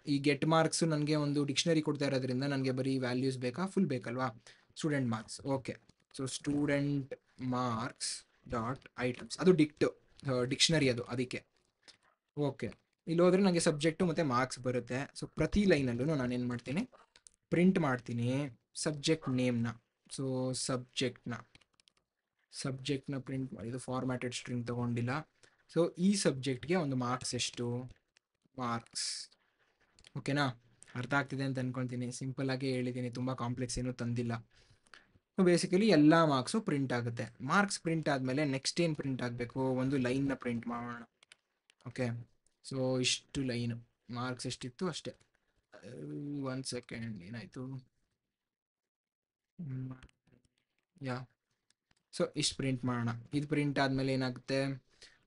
ಈ ಗೆಟ್ ಮಾರ್ಕ್ಸು ನನಗೆ ಒಂದು ಡಿಕ್ಷನರಿ ಕೊಡ್ತಾ ಇರೋದ್ರಿಂದ ನನಗೆ ಬರೀ ವ್ಯಾಲ್ಯೂಸ್ ಬೇಕಾ, ಫುಲ್ ಬೇಕಲ್ವಾ? Student marks. Okay, so student marks dot items, ಅದು ಡಿಕ್ಷನರಿ ಅದು, ಅದಕ್ಕೆ. ಓಕೆ, ಇಲ್ಲಿ ಹೋದರೆ ನನಗೆ ಸಬ್ಜೆಕ್ಟು ಮತ್ತು ಮಾರ್ಕ್ಸ್ ಬರುತ್ತೆ. ಸೊ ಪ್ರತಿ ಲೈನಲ್ಲೂ ನಾನೇನು ಮಾಡ್ತೀನಿ, ಪ್ರಿಂಟ್ ಮಾಡ್ತೀನಿ ಸಬ್ಜೆಕ್ಟ್ ನೇಮ್ನ. ಸೊ ಸಬ್ಜೆಕ್ಟ್ನ ಪ್ರಿಂಟ್ ಮಾಡಿ, ಇದು ಫಾರ್ಮ್ಯಾಟೆಡ್ ಸ್ಟ್ರಿಂಗ್ ತೊಗೊಂಡಿಲ್ಲ. ಸೊ ಈ ಸಬ್ಜೆಕ್ಟ್ಗೆ ಒಂದು ಮಾರ್ಕ್ಸ್ ಎಷ್ಟು, ಮಾರ್ಕ್ಸ್. ಓಕೆನಾ? ಅರ್ಥ ಆಗ್ತಿದೆ ಅಂತ ಅಂದ್ಕೊತೀನಿ. ಸಿಂಪಲ್ಲಾಗಿ ಹೇಳಿದ್ದೀನಿ, ತುಂಬ ಕಾಂಪ್ಲೆಕ್ಸ್ ಏನೂ ತಂದಿಲ್ಲ. ಬೇಸಿಕಲಿ ಎಲ್ಲ ಮಾರ್ಕ್ಸು ಪ್ರಿಂಟ್ ಆಗುತ್ತೆ. ಮಾರ್ಕ್ಸ್ ಪ್ರಿಂಟ್ ಆದಮೇಲೆ ನೆಕ್ಸ್ಟ್ ಏನು ಪ್ರಿಂಟ್ ಆಗಬೇಕು, ಒಂದು ಲೈನ್ನ ಪ್ರಿಂಟ್ ಮಾಡೋಣ. ಓಕೆ, ಸೊ ಇಷ್ಟು ಲೈನು ಮಾರ್ಕ್ಸ್ ಎಷ್ಟಿತ್ತು ಅಷ್ಟೇ. 1 ಸೆಕೆಂಡ್, ಏನಾಯಿತು? ಸೊ ಇಷ್ಟು ಪ್ರಿಂಟ್ ಮಾಡೋಣ. ಇದು ಪ್ರಿಂಟ್ ಆದಮೇಲೆ ಏನಾಗುತ್ತೆ,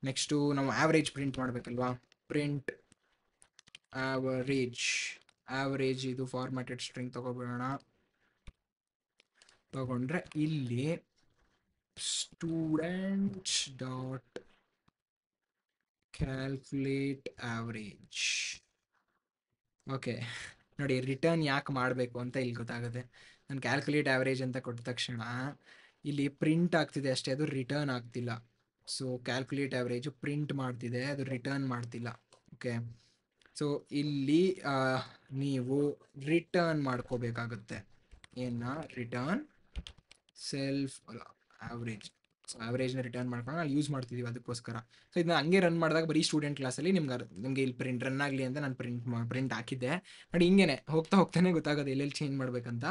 ನೆಕ್ಸ್ಟು ನಾವು ಆ್ಯಾವ್ರೇಜ್ ಪ್ರಿಂಟ್ ಮಾಡಬೇಕಲ್ವಾ? ಪ್ರಿಂಟ್ ಆ್ಯಾವ್ರೇಜ್ ಇದು ಫಾರ್ಮ್ಯಾಟೆಡ್ ಸ್ಟ್ರಿಂಗ್ ತೊಗೊಬಿಡೋಣ. ತೊಗೊಂಡ್ರೆ ಇಲ್ಲಿ student dot calculate average. Okay, ನೋಡಿ ರಿಟರ್ನ್ ಯಾಕೆ ಮಾಡಬೇಕು ಅಂತ ಇಲ್ಲಿ ಗೊತ್ತಾಗುತ್ತೆ. ನಾನು ಕ್ಯಾಲ್ಕುಲೇಟ್ ಆವ್ರೇಜ್ ಅಂತ ಕೊಟ್ಟ ತಕ್ಷಣ ಇಲ್ಲಿ ಪ್ರಿಂಟ್ ಆಗ್ತಿದೆ ಅಷ್ಟೇ, ಅದು ರಿಟರ್ನ್ ಆಗ್ತಿಲ್ಲ. ಸೊ ಕ್ಯಾಲ್ಕುಲೇಟ್ ಆವ್ರೇಜು ಪ್ರಿಂಟ್ ಮಾಡ್ತಿದೆ, ಅದು ರಿಟರ್ನ್ ಮಾಡ್ತಿಲ್ಲ. ಓಕೆ, ಸೊ ಇಲ್ಲಿ ನೀವು ರಿಟರ್ನ್ ಮಾಡ್ಕೋಬೇಕಾಗುತ್ತೆ. ಏನ ರಿಟರ್ನ್ ಸೆಲ್ಫ್ ಆವ್ರೇಜ್. ಸೊ ಆವ್ರೇಜ್ನ ರಿಟರ್ನ್ ಮಾಡ್ಕೊಂಡು ನಾವು ಯೂಸ್ ಮಾಡ್ತಿದ್ದೀವಿ ಅದಕ್ಕೋಸ್ಕರ. ಸೊ ಇದನ್ನ ಹಂಗೆ ರನ್ ಮಾಡಿದಾಗ ಬರೀ ಸ್ಟೂಡೆಂಟ್ ಕ್ಲಾಸಲ್ಲಿ ನಿಮಗೆ ಇಲ್ಲಿ ರನ್ ಆಗಲಿ ಅಂತ ನಾನು ಪ್ರಿಂಟ್ ಹಾಕಿದ್ದೆ. ನೋಡಿ ಹಿಂಗೇನೆ ಹೋಗ್ತಾ ಹೋಗ್ತಾನೆ ಗೊತ್ತಾಗೋದು ಎಲ್ಲೆಲ್ಲಿ ಚೇಂಜ್ ಮಾಡ್ಬೇಕಂತ.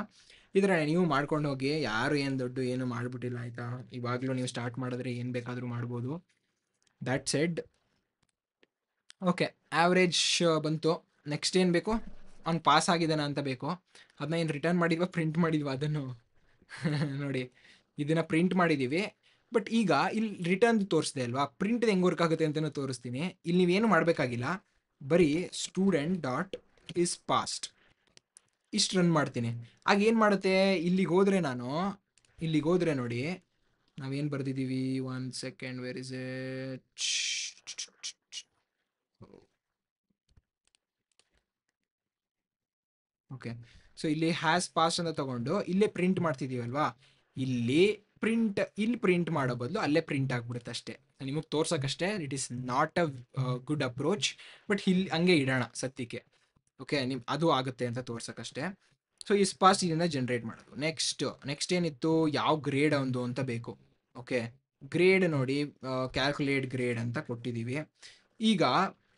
ಈ ಥರ ನೀವು ಮಾಡ್ಕೊಂಡು ಹೋಗಿ. ಯಾರು ಏನು ದೊಡ್ಡ ಏನು ಮಾಡಿಬಿಟ್ಟಿಲ್ಲ ಆಯಿತಾ. ಇವಾಗಲೂ ನೀವು ಸ್ಟಾರ್ಟ್ ಮಾಡಿದ್ರೆ ಏನು ಬೇಕಾದರೂ ಮಾಡ್ಬೋದು. ದ್ಯಾಟ್ ಸೆಡ್ ಓಕೆ, ಆವ್ರೇಜ್ ಬಂತು. ನೆಕ್ಸ್ಟ್ ಏನು ಬೇಕು, ಅವ್ನು ಪಾಸ್ ಆಗಿದ್ದಾನ ಅಂತ ಬೇಕು. ಅದನ್ನ ಏನು ರಿಟರ್ನ್ ಮಾಡಿದ್ವಾ ಪ್ರಿಂಟ್ ಮಾಡಿದ್ವಾ ಅದನ್ನು ನೋಡಿ ಇದನ್ನು ಪ್ರಿಂಟ್ ಮಾಡಿದ್ದೀವಿ. ಬಟ್ ಈಗ ಇಲ್ಲಿ ರಿಟರ್ನ್ ತೋರಿಸ್ದೆ ಅಲ್ವಾ, ಪ್ರಿಂಟ್ ಹೆಂಗೆ ವರ್ಕ್ ಆಗುತ್ತೆ ಅಂತಲೂ ತೋರಿಸ್ತೀನಿ. ಇಲ್ಲಿ ನೀವೇನು ಮಾಡಬೇಕಾಗಿಲ್ಲ, ಬರೀ ಸ್ಟೂಡೆಂಟ್ ಡಾಟ್ ಇಸ್ ಪಾಸ್ಟ್ ಇಷ್ಟು ರನ್ ಮಾಡ್ತೀನಿ. ಆಗ ಏನು ಮಾಡುತ್ತೆ, ಇಲ್ಲಿಗೆ ಹೋದರೆ ನೋಡಿ ನಾವೇನು ಬರೆದಿದ್ದೀವಿ. 1 second, where is it. Okay, so ಇಲ್ಲಿ ಹ್ಯಾಸ್ ಪಾಸ್ ಅಂತ ತಗೊಂಡು ಇಲ್ಲೇ ಪ್ರಿಂಟ್ ಮಾಡ್ತಿದ್ದೀವಲ್ವಾ, ಇಲ್ಲಿ ಪ್ರಿಂಟ್ ಮಾಡೋ ಬದಲು ಅಲ್ಲೇ ಪ್ರಿಂಟ್ ಆಗ್ಬಿಡುತ್ತೆ ಅಷ್ಟೇ. ನಿಮಗೆ ತೋರ್ಸೋಕ್ಕಷ್ಟೇ. It is not a good approach, but ಇಲ್ಲಿ ಹಂಗೆ ಇಡೋಣ ಸದ್ಯಕ್ಕೆ. ಓಕೆ, ಅದು ಆಗುತ್ತೆ ಅಂತ ತೋರ್ಸೋಕ್ಕಷ್ಟೇ. ಸೊ ಈ ಪಾಸ್ ಇದನ್ನ ಜನ್ರೇಟ್ ಮಾಡೋದು. ನೆಕ್ಸ್ಟ್ ಏನಿತ್ತು, ಯಾವ ಗ್ರೇಡ್ ಒಂದು ಅಂತ ಬೇಕು. ಓಕೆ, ಗ್ರೇಡ್ ನೋಡಿ ಕ್ಯಾಲ್ಕುಲೇಟ್ ಗ್ರೇಡ್ ಅಂತ ಕೊಟ್ಟಿದ್ದೀವಿ. ಈಗ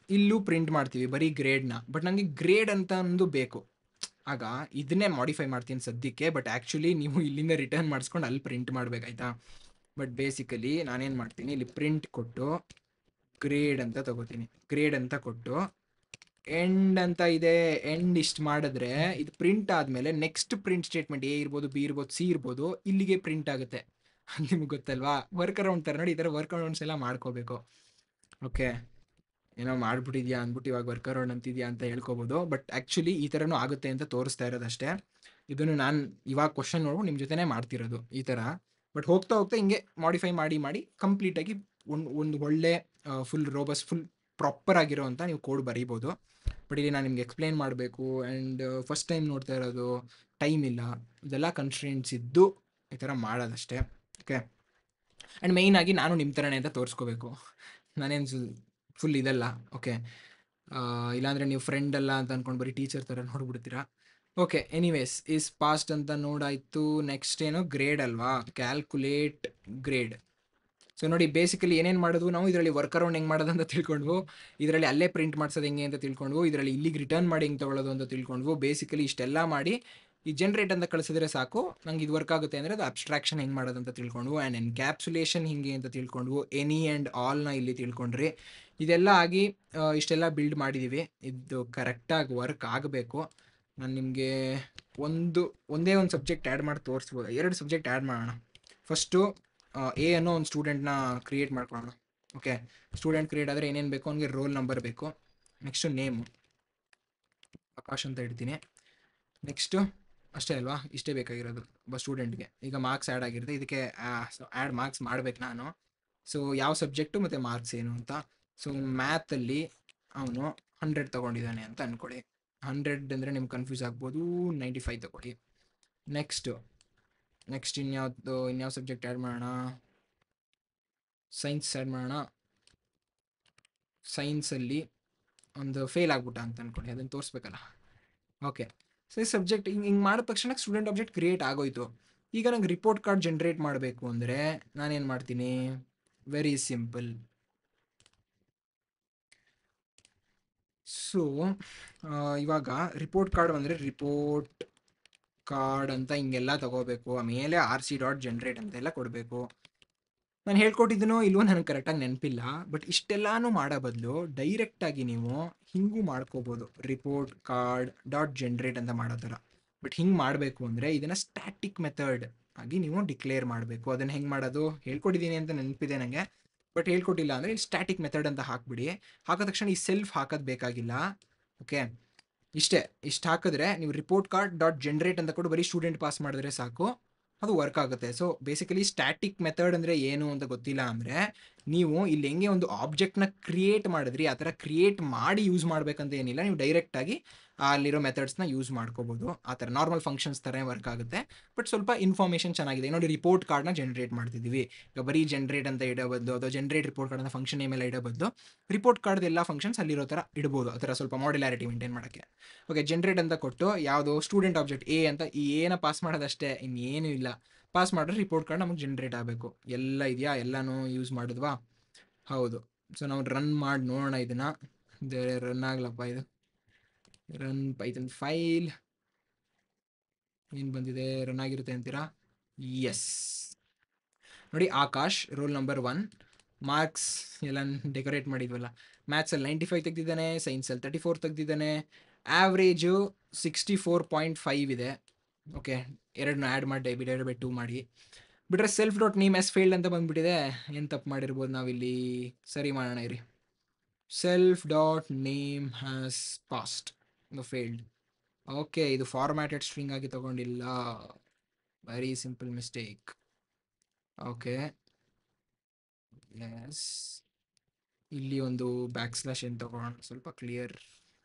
ಇಲ್ಲೂ ಪ್ರಿಂಟ್ ಮಾಡ್ತೀವಿ ಬರೀ ಗ್ರೇಡ್ನ, ಬಟ್ ನನಗೆ ಗ್ರೇಡ್ ಅಂತ ಒಂದು ಬೇಕು. ಆಗ ಇದನ್ನೇ ಮಾಡಿಫೈ ಮಾಡ್ತೀನಿ ಸದ್ಯಕ್ಕೆ. ಬಟ್ ಆ್ಯಕ್ಚುಲಿ ನೀವು ಇಲ್ಲಿಂದ ರಿಟರ್ನ್ ಮಾಡಿಸ್ಕೊಂಡು ಅಲ್ಲಿ ಪ್ರಿಂಟ್ ಮಾಡಬೇಕಾಯ್ತಾ. ಬಟ್ ಬೇಸಿಕಲಿ ನಾನೇನು ಮಾಡ್ತೀನಿ, ಇಲ್ಲಿ ಪ್ರಿಂಟ್ ಕೊಟ್ಟು ಗ್ರೇಡ್ ಅಂತ ತಗೋತೀನಿ. ಗ್ರೇಡ್ ಅಂತ ಕೊಟ್ಟು ಎಂಡ್ ಅಂತ ಇದೆ, ಎಂಡ್ ಇಷ್ಟು ಮಾಡಿದ್ರೆ ಇದು ಪ್ರಿಂಟ್ ಆದಮೇಲೆ ನೆಕ್ಸ್ಟ್ ಪ್ರಿಂಟ್ ಸ್ಟೇಟ್ಮೆಂಟ್ ಎ ಇರ್ಬೋದು, ಬಿ ಇರ್ಬೋದು, ಸಿ ಇರ್ಬೋದು, ಇಲ್ಲಿಗೆ ಪ್ರಿಂಟ್ ಆಗುತ್ತೆ. ನಿಮ್ಗೆ ಗೊತ್ತಲ್ವಾ, ವರ್ಕ್ ಅರೌಂಡ್ ಥರ. ನೋಡಿ ಈ ಥರ ವರ್ಕ್ ಅರೌಂಡ್ಸ್ ಎಲ್ಲ ಮಾಡ್ಕೋಬೇಕು. ಓಕೆ, ಏನೋ ಮಾಡ್ಬಿಟ್ಟಿದ್ಯಾ ಅಂದ್ಬಿಟ್ಟು ಇವಾಗ ವರ್ಕ್ ಅರೌಂಡ್ ಅಂತಿದ್ಯಾ ಅಂತ ಹೇಳ್ಕೊಬೋದು. ಬಟ್ ಆ್ಯಕ್ಚುಲಿ ಈ ಥರನೂ ಆಗುತ್ತೆ ಅಂತ ತೋರಿಸ್ತಾ ಇರೋದಷ್ಟೇ. ಇದನ್ನು ನಾನು ಇವಾಗ ಕ್ವಶನ್ ನೋಡ್ಬಿಟ್ಟು ನಿಮ್ಮ ಜೊತೆನೇ ಮಾಡ್ತಿರೋದು ಈ ಥರ. ಬಟ್ ಹೋಗ್ತಾ ಹಿಂಗೆ ಮಾಡಿಫೈ ಮಾಡಿ ಕಂಪ್ಲೀಟಾಗಿ ಒಂದು ಒಳ್ಳೆ ಫುಲ್ ರೋಬಸ್, ಫುಲ್ ಪ್ರಾಪರ್ ಆಗಿರೋ ಅಂತ ನೀವು ಕೋಡ್ ಬರೀಬೋದು. ಬಟ್ ಇಲ್ಲಿ ನಾನು ನಿಮ್ಗೆ ಎಕ್ಸ್ಪ್ಲೈನ್ ಮಾಡಬೇಕು. ಆ್ಯಂಡ್ ಫಸ್ಟ್ ಟೈಮ್ ನೋಡ್ತಾ ಇರೋದು, ಟೈಮ್ ಇಲ್ಲ, ಇದೆಲ್ಲ ಕನ್ಸ್ಟ್ರೆಂಟ್ಸ್ ಇದ್ದು ಈ ಥರ ಮಾಡೋದಷ್ಟೇ. ಓಕೆ, ಆ್ಯಂಡ್ ಮೇಯ್ನಾಗಿ ನಾನು ನಿಮ್ಮ ಥರನೇ ಅಂತ ತೋರಿಸ್ಕೋಬೇಕು. ನಾನೇನು ಫುಲ್ ಇದಲ್ಲ. ಓಕೆ, ಇಲ್ಲಾಂದರೆ ನೀವು ಫ್ರೆಂಡ್ ಅಲ್ಲ ಅಂತ ಅಂದ್ಕೊಂಡು ಬರೀ ಟೀಚರ್ ಥರ ನೋಡ್ಬಿಡ್ತೀರಾ. ಓಕೆ, ಎನಿವೇಸ್ ಈಸ್ ಪಾಸ್ಟ್ ಅಂತ ನೋಡಾಯಿತು. ನೆಕ್ಸ್ಟ್ ಏನು, ಗ್ರೇಡ್ ಅಲ್ವಾ, ಕ್ಯಾಲ್ಕುಲೇಟ್ ಗ್ರೇಡ್. ಸೊ ನೋಡಿ ಬೇಸಿಕಲಿ ಏನೇನು ಮಾಡೋದು ನಾವು, ಇದರಲ್ಲಿ ವರ್ಕ್ ಅರೌಂಡ್ ಹೆಂಗೆ ಮಾಡೋದು ಅಂತ ತಿಳ್ಕೊಂಡ್ವು, ಇದರಲ್ಲಿ ಅಲ್ಲೇ ಪ್ರಿಂಟ್ ಮಾಡ್ಸೋದು ಹೆಂಗೆ ಅಂತ ತಿಳ್ಕೊಂಡ್ವು, ಇದರಲ್ಲಿ ಇಲ್ಲಿಗೆ ರಿಟರ್ನ್ ಮಾಡಿ ಹೆಂಗೆ ತೊಗೊಳ್ಳೋದು ಅಂತ ತಿಳ್ಕೊಂಡ್ವು. ಬೇಸಿಕಲಿ ಇಷ್ಟೆಲ್ಲ ಮಾಡಿ ಈ ಜನ್ರೇಟ್ ಅಂತ ಕಳಿಸಿದ್ರೆ ಸಾಕು, ನಂಗೆ ಇದು ವರ್ಕ್ ಆಗುತ್ತೆ ಅಂದರೆ ಅದು ಅಬ್ಸ್ಟ್ರಾಕ್ಷನ್ ಹೆಂಗೆ ಮಾಡೋದು ಅಂತ ತಿಳ್ಕೊಂಡ್ವು. ಆ್ಯಂಡ್ ಎನ್ಕ್ಯಾಪ್ಸುಲೇಷನ್ ಹಿಂಗೆ ಅಂತ ತಿಳ್ಕೊಂಡ್ವು. ಎನಿ ಆ್ಯಂಡ್ ಆಲ್ನ ಇಲ್ಲಿ ತಿಳ್ಕೊಂಡ್ರಿ. ಇದೆಲ್ಲ ಆಗಿ ಇಷ್ಟೆಲ್ಲ ಬಿಲ್ಡ್ ಮಾಡಿದ್ದೀವಿ. ಇದು ಕರೆಕ್ಟಾಗಿ ವರ್ಕ್ ಆಗಬೇಕು. ನಾನು ನಿಮಗೆ ಒಂದೇ ಒಂದು ಸಬ್ಜೆಕ್ಟ್ ಆ್ಯಡ್ ಮಾಡಿ ತೋರಿಸ್ಬೋದು. 2 ಸಬ್ಜೆಕ್ಟ್ ಆ್ಯಡ್ ಮಾಡೋಣ. ಫಸ್ಟು ಎ ಅನ್ನೋ ಒಂದು ಸ್ಟೂಡೆಂಟ್ನ ಕ್ರಿಯೇಟ್ ಮಾಡ್ಕೊಳ್ಳೋಣ. ಓಕೆ, ಸ್ಟೂಡೆಂಟ್ ಕ್ರಿಯೇಟ್ ಆದರೆ ಏನೇನು ಬೇಕು, ಅವನಿಗೆ ರೋಲ್ ನಂಬರ್ ಬೇಕು. ನೆಕ್ಸ್ಟು ನೇಮು ಆಕಾಶ್ ಅಂತ ಇಡ್ತೀನಿ. ನೆಕ್ಸ್ಟು ಅಷ್ಟೇ ಅಲ್ವಾ, ಇಷ್ಟೇ ಬೇಕಾಗಿರೋದು ಒಬ್ಬ ಸ್ಟೂಡೆಂಟ್ಗೆ. ಈಗ ಮಾರ್ಕ್ಸ್ ಆ್ಯಡ್ ಆಗಿರುತ್ತೆ, ಇದಕ್ಕೆ ಆ್ಯಡ್ ಮಾರ್ಕ್ಸ್ ಮಾಡಬೇಕು ನಾನು. ಸೊ ಯಾವ ಸಬ್ಜೆಕ್ಟು ಮತ್ತು ಮಾರ್ಕ್ಸ್ ಏನು ಅಂತ. ಸೊ ಮ್ಯಾಥಲ್ಲಿ ಅವನು 100 ತೊಗೊಂಡಿದ್ದಾನೆ ಅಂತ ಅಂದ್ಕೊಳ್ಳಿ. 100 ಅಂದರೆ ನಿಮ್ಗೆ ಕನ್ಫ್ಯೂಸ್ ಆಗ್ಬೋದು, 95 ತೊಗೊಳ್ಳಿ. ನೆಕ್ಸ್ಟ್ ಇನ್ಯಾವ ಸಬ್ಜೆಕ್ಟ್ ಆ್ಯಡ್ ಮಾಡೋಣ, ಸೈನ್ಸ್ ಆ್ಯಡ್ ಮಾಡೋಣ. ಸೈನ್ಸಲ್ಲಿ ಒಂದು ಫೇಲ್ ಆಗ್ಬಿಟ್ಟ ಅಂತ ಅಂದ್ಕೊಳ್ಳಿ, ಅದನ್ನು ತೋರಿಸ್ಬೇಕಲ್ಲ. ಓಕೆ, ಸೊ ಈ ಸಬ್ಜೆಕ್ಟ್ ಹಿಂಗೆ ಮಾಡಿದ ತಕ್ಷಣ ಸ್ಟೂಡೆಂಟ್ ಆಬ್ಜೆಕ್ಟ್ ಕ್ರಿಯೇಟ್ ಆಗೋಯ್ತು. ಈಗ ನಂಗೆ ರಿಪೋರ್ಟ್ ಕಾರ್ಡ್ ಜನ್ರೇಟ್ ಮಾಡಬೇಕು ಅಂದರೆ ನಾನೇನು ಮಾಡ್ತೀನಿ, ವೆರಿ ಸಿಂಪಲ್. ಸೊ ಇವಾಗ ರಿಪೋರ್ಟ್ ಕಾರ್ಡ್ ಅಂದರೆ ರಿಪೋರ್ಟ್ ಕಾರ್ಡ್ ಅಂತ ಹಿಂಗೆಲ್ಲ ತಗೋಬೇಕು. ಆಮೇಲೆ rc.generate ಅಂತೆಲ್ಲ ಕೊಡಬೇಕು. ನಾನು ಹೇಳ್ಕೊಟ್ಟಿದ್ದೀನೋ ಇಲ್ವೋ ನನಗೆ ಕರೆಕ್ಟಾಗಿ ನೆನಪಿಲ್ಲ. ಬಟ್ ಇಷ್ಟೆಲ್ಲಾನು ಮಾಡೋ ಬದಲು ಡೈರೆಕ್ಟಾಗಿ ನೀವು ಹಿಂಗೂ ಮಾಡ್ಕೋಬೋದು, ರಿಪೋರ್ಟ್ ಕಾರ್ಡ್ .generate ಅಂತ ಮಾಡೋ ಥರ. ಬಟ್ ಹಿಂಗೆ ಮಾಡಬೇಕು ಅಂದರೆ ಇದನ್ನು ಸ್ಟ್ಯಾಟಿಕ್ ಮೆಥಡ್ ಆಗಿ ನೀವು ಡಿಕ್ಲೇರ್ ಮಾಡಬೇಕು. ಅದನ್ನು ಹೆಂಗೆ ಮಾಡೋದು ಹೇಳ್ಕೊಟ್ಟಿದ್ದೀನಿ ಅಂತ ನೆನಪಿದೆ ನನಗೆ, ಬಟ್ ಹೇಳ್ಕೊಟ್ಟಿಲ್ಲ ಅಂದರೆ ಇಲ್ಲಿ ಸ್ಟ್ಯಾಟಿಕ್ ಮೆಥಡ್ ಅಂತ ಹಾಕ್ಬಿಡಿ. ಹಾಕಿದ ತಕ್ಷಣ ಈ ಸೆಲ್ಫ್ ಹಾಕೋದು ಬೇಕಾಗಿಲ್ಲ. ಓಕೆ, ಇಷ್ಟು ಹಾಕಿದ್ರೆ ನೀವು ರಿಪೋರ್ಟ್ ಕಾರ್ಡ್ .generate ಅಂತ ಕೊಟ್ಟು ಬರೀ ಸ್ಟೂಡೆಂಟ್ ಪಾಸ್ ಮಾಡಿದ್ರೆ ಸಾಕು. ಅದು ವರ್ಕ್ ಆಗುತ್ತೆ. ಸೊ ಬೇಸಿಕಲಿ ಸ್ಟ್ಯಾಟಿಕ್ ಮೆಥಡ್ ಅಂದರೆ ಏನು ಅಂತ ಗೊತ್ತಿಲ್ಲ ಅಂದರೆ, ನೀವು ಇಲ್ಲಿ ಹೆಂಗೆ ಒಂದು ಆಬ್ಜೆಕ್ಟ್ನ ಕ್ರಿಯೇಟ್ ಮಾಡಿದ್ರಿ ಆ ಥರ ಕ್ರಿಯೇಟ್ ಮಾಡಿ ಯೂಸ್ ಮಾಡಬೇಕಂತ ಏನಿಲ್ಲ. ನೀವು ಡೈರೆಕ್ಟಾಗಿ ಅಲ್ಲಿರೋ ಮೆಥಡ್ಸ್ನ ಯೂಸ್ ಮಾಡ್ಕೋಬೋದು. ಆ ಥರ ನಾರ್ಮಲ್ ಫಂಕ್ಷನ್ಸ್ ಥರ ವರ್ಕ್ ಆಗುತ್ತೆ. ಬಟ್ ಸ್ವಲ್ಪ ಇನ್ಫಾರ್ಮೇಷನ್ ಚೆನ್ನಾಗಿದೆ. ನೋಡಿ, ರಿಪೋರ್ಟ್ ಕಾರ್ಡ್ನ ಜನ್ರೇಟ್ ಮಾಡ್ತಿದ್ದೀವಿ. ಈಗ ಬರೀ ಜನ್ರೇಟ್ ಅಂತ ಇಡೋ ಬದಲು ಅಥವಾ ಜನ್ರೇಟ್ ರಿಪೋರ್ಟ್ ಕಾರ್ಡ್ ಅಂತ ಫಂಕ್ಷನ್ ನೇಮ್ ಎಲ್ಲ ಇಡೋ ಬದಲು ರಿಪೋರ್ಟ್ ಕಾರ್ಡ್ ಎಲ್ಲ ಫಂಕ್ಷನ್ಸ್ ಅಲ್ಲಿರೋ ಥರ ಇಡ್ಬೋದು. ಆ ಥರ ಸ್ವಲ್ಪ ಮಾಡ್ಯುಲಾರಿಟಿ ಮೇಂಟೈನ್ ಮಾಡೋಕ್ಕೆ. ಓಕೆ, ಜನ್ರೇಟ್ ಅಂತ ಕೊಟ್ಟು ಯಾವುದೋ ಸ್ಟೂಡೆಂಟ್ ಆಬ್ಜೆಕ್ಟ್ ಎ ಅಂತ ಈ ಎನ ಪಾಸ್ ಮಾಡೋದಷ್ಟೇ, ಇನ್ನೇನು ಇಲ್ಲ. ಪಾಸ್ ಮಾಡಿದ್ರೆ ರಿಪೋರ್ಟ್ ಕಾರ್ಡ್ ನಮಗೆ ಜನ್ರೇಟ್ ಆಗಬೇಕು. ಎಲ್ಲ ಇದೆಯಾ, ಎಲ್ಲನೂ ಯೂಸ್ ಮಾಡಿದ್ವಾ? ಹೌದು. ಸೊ ನಾವು ರನ್ ಮಾಡಿ ನೋಡೋಣ ಇದನ್ನು. ರನ್ ಆಗ್ಲಪ್ಪ ಇದು. ರನ್ ಪೈಥಾನ್ ಫೈಲ್ ಏನು ಬಂದಿದೆ, ರನ್ ಆಗಿರುತ್ತೆ ಅಂತೀರಾ? ಎಸ್. ನೋಡಿ, ಆಕಾಶ್ ರೋಲ್ ನಂಬರ್ 1, ಮಾರ್ಕ್ಸ್ ಎಲ್ಲ ಡೆಕೋರೇಟ್ ಮಾಡಿದ್ವಲ್ಲ. ಮ್ಯಾಥ್ಸಲ್ಲಿ 95 ತೆಗೆದಿದ್ದಾನೆ, ಸೈನ್ಸಲ್ಲಿ 34 ತೆಗೆದಿದ್ದಾನೆ, ಆವ್ರೇಜು 64.5 ಇದೆ. ಓಕೆ, ಎರಡನ್ನ ಆ್ಯಡ್ ಮಾಡಿ ಡಿವೈಡೆಡ್ ಬೈ 2 ಮಾಡಿ ಬಿಟ್ರೆ self dot name as failed ಅಂತ ಬಂದುಬಿಟ್ಟಿದೆ. ಏನು ತಪ್ಪು ಮಾಡಿರ್ಬೋದು ನಾವಿಲ್ಲಿ, ಸರಿ ಮಾಡೋಣ ಇರಿ. Self dot name has passed failed. Okay, ಇದು ಫಾರ್ಮ್ಯಾಟೆಡ್ ಸ್ಟ್ರಿಂಗ್ ಆಗಿ ತಗೊಂಡಿಲ್ಲ. Very simple mistake. Okay, yes. ಇಲ್ಲಿ ಒಂದು ಬ್ಯಾಕ್ ಸ್ಲ್ಯಾಶ್ ಏನು ತಗೋಣ, ಸ್ವಲ್ಪ ಕ್ಲಿಯರ್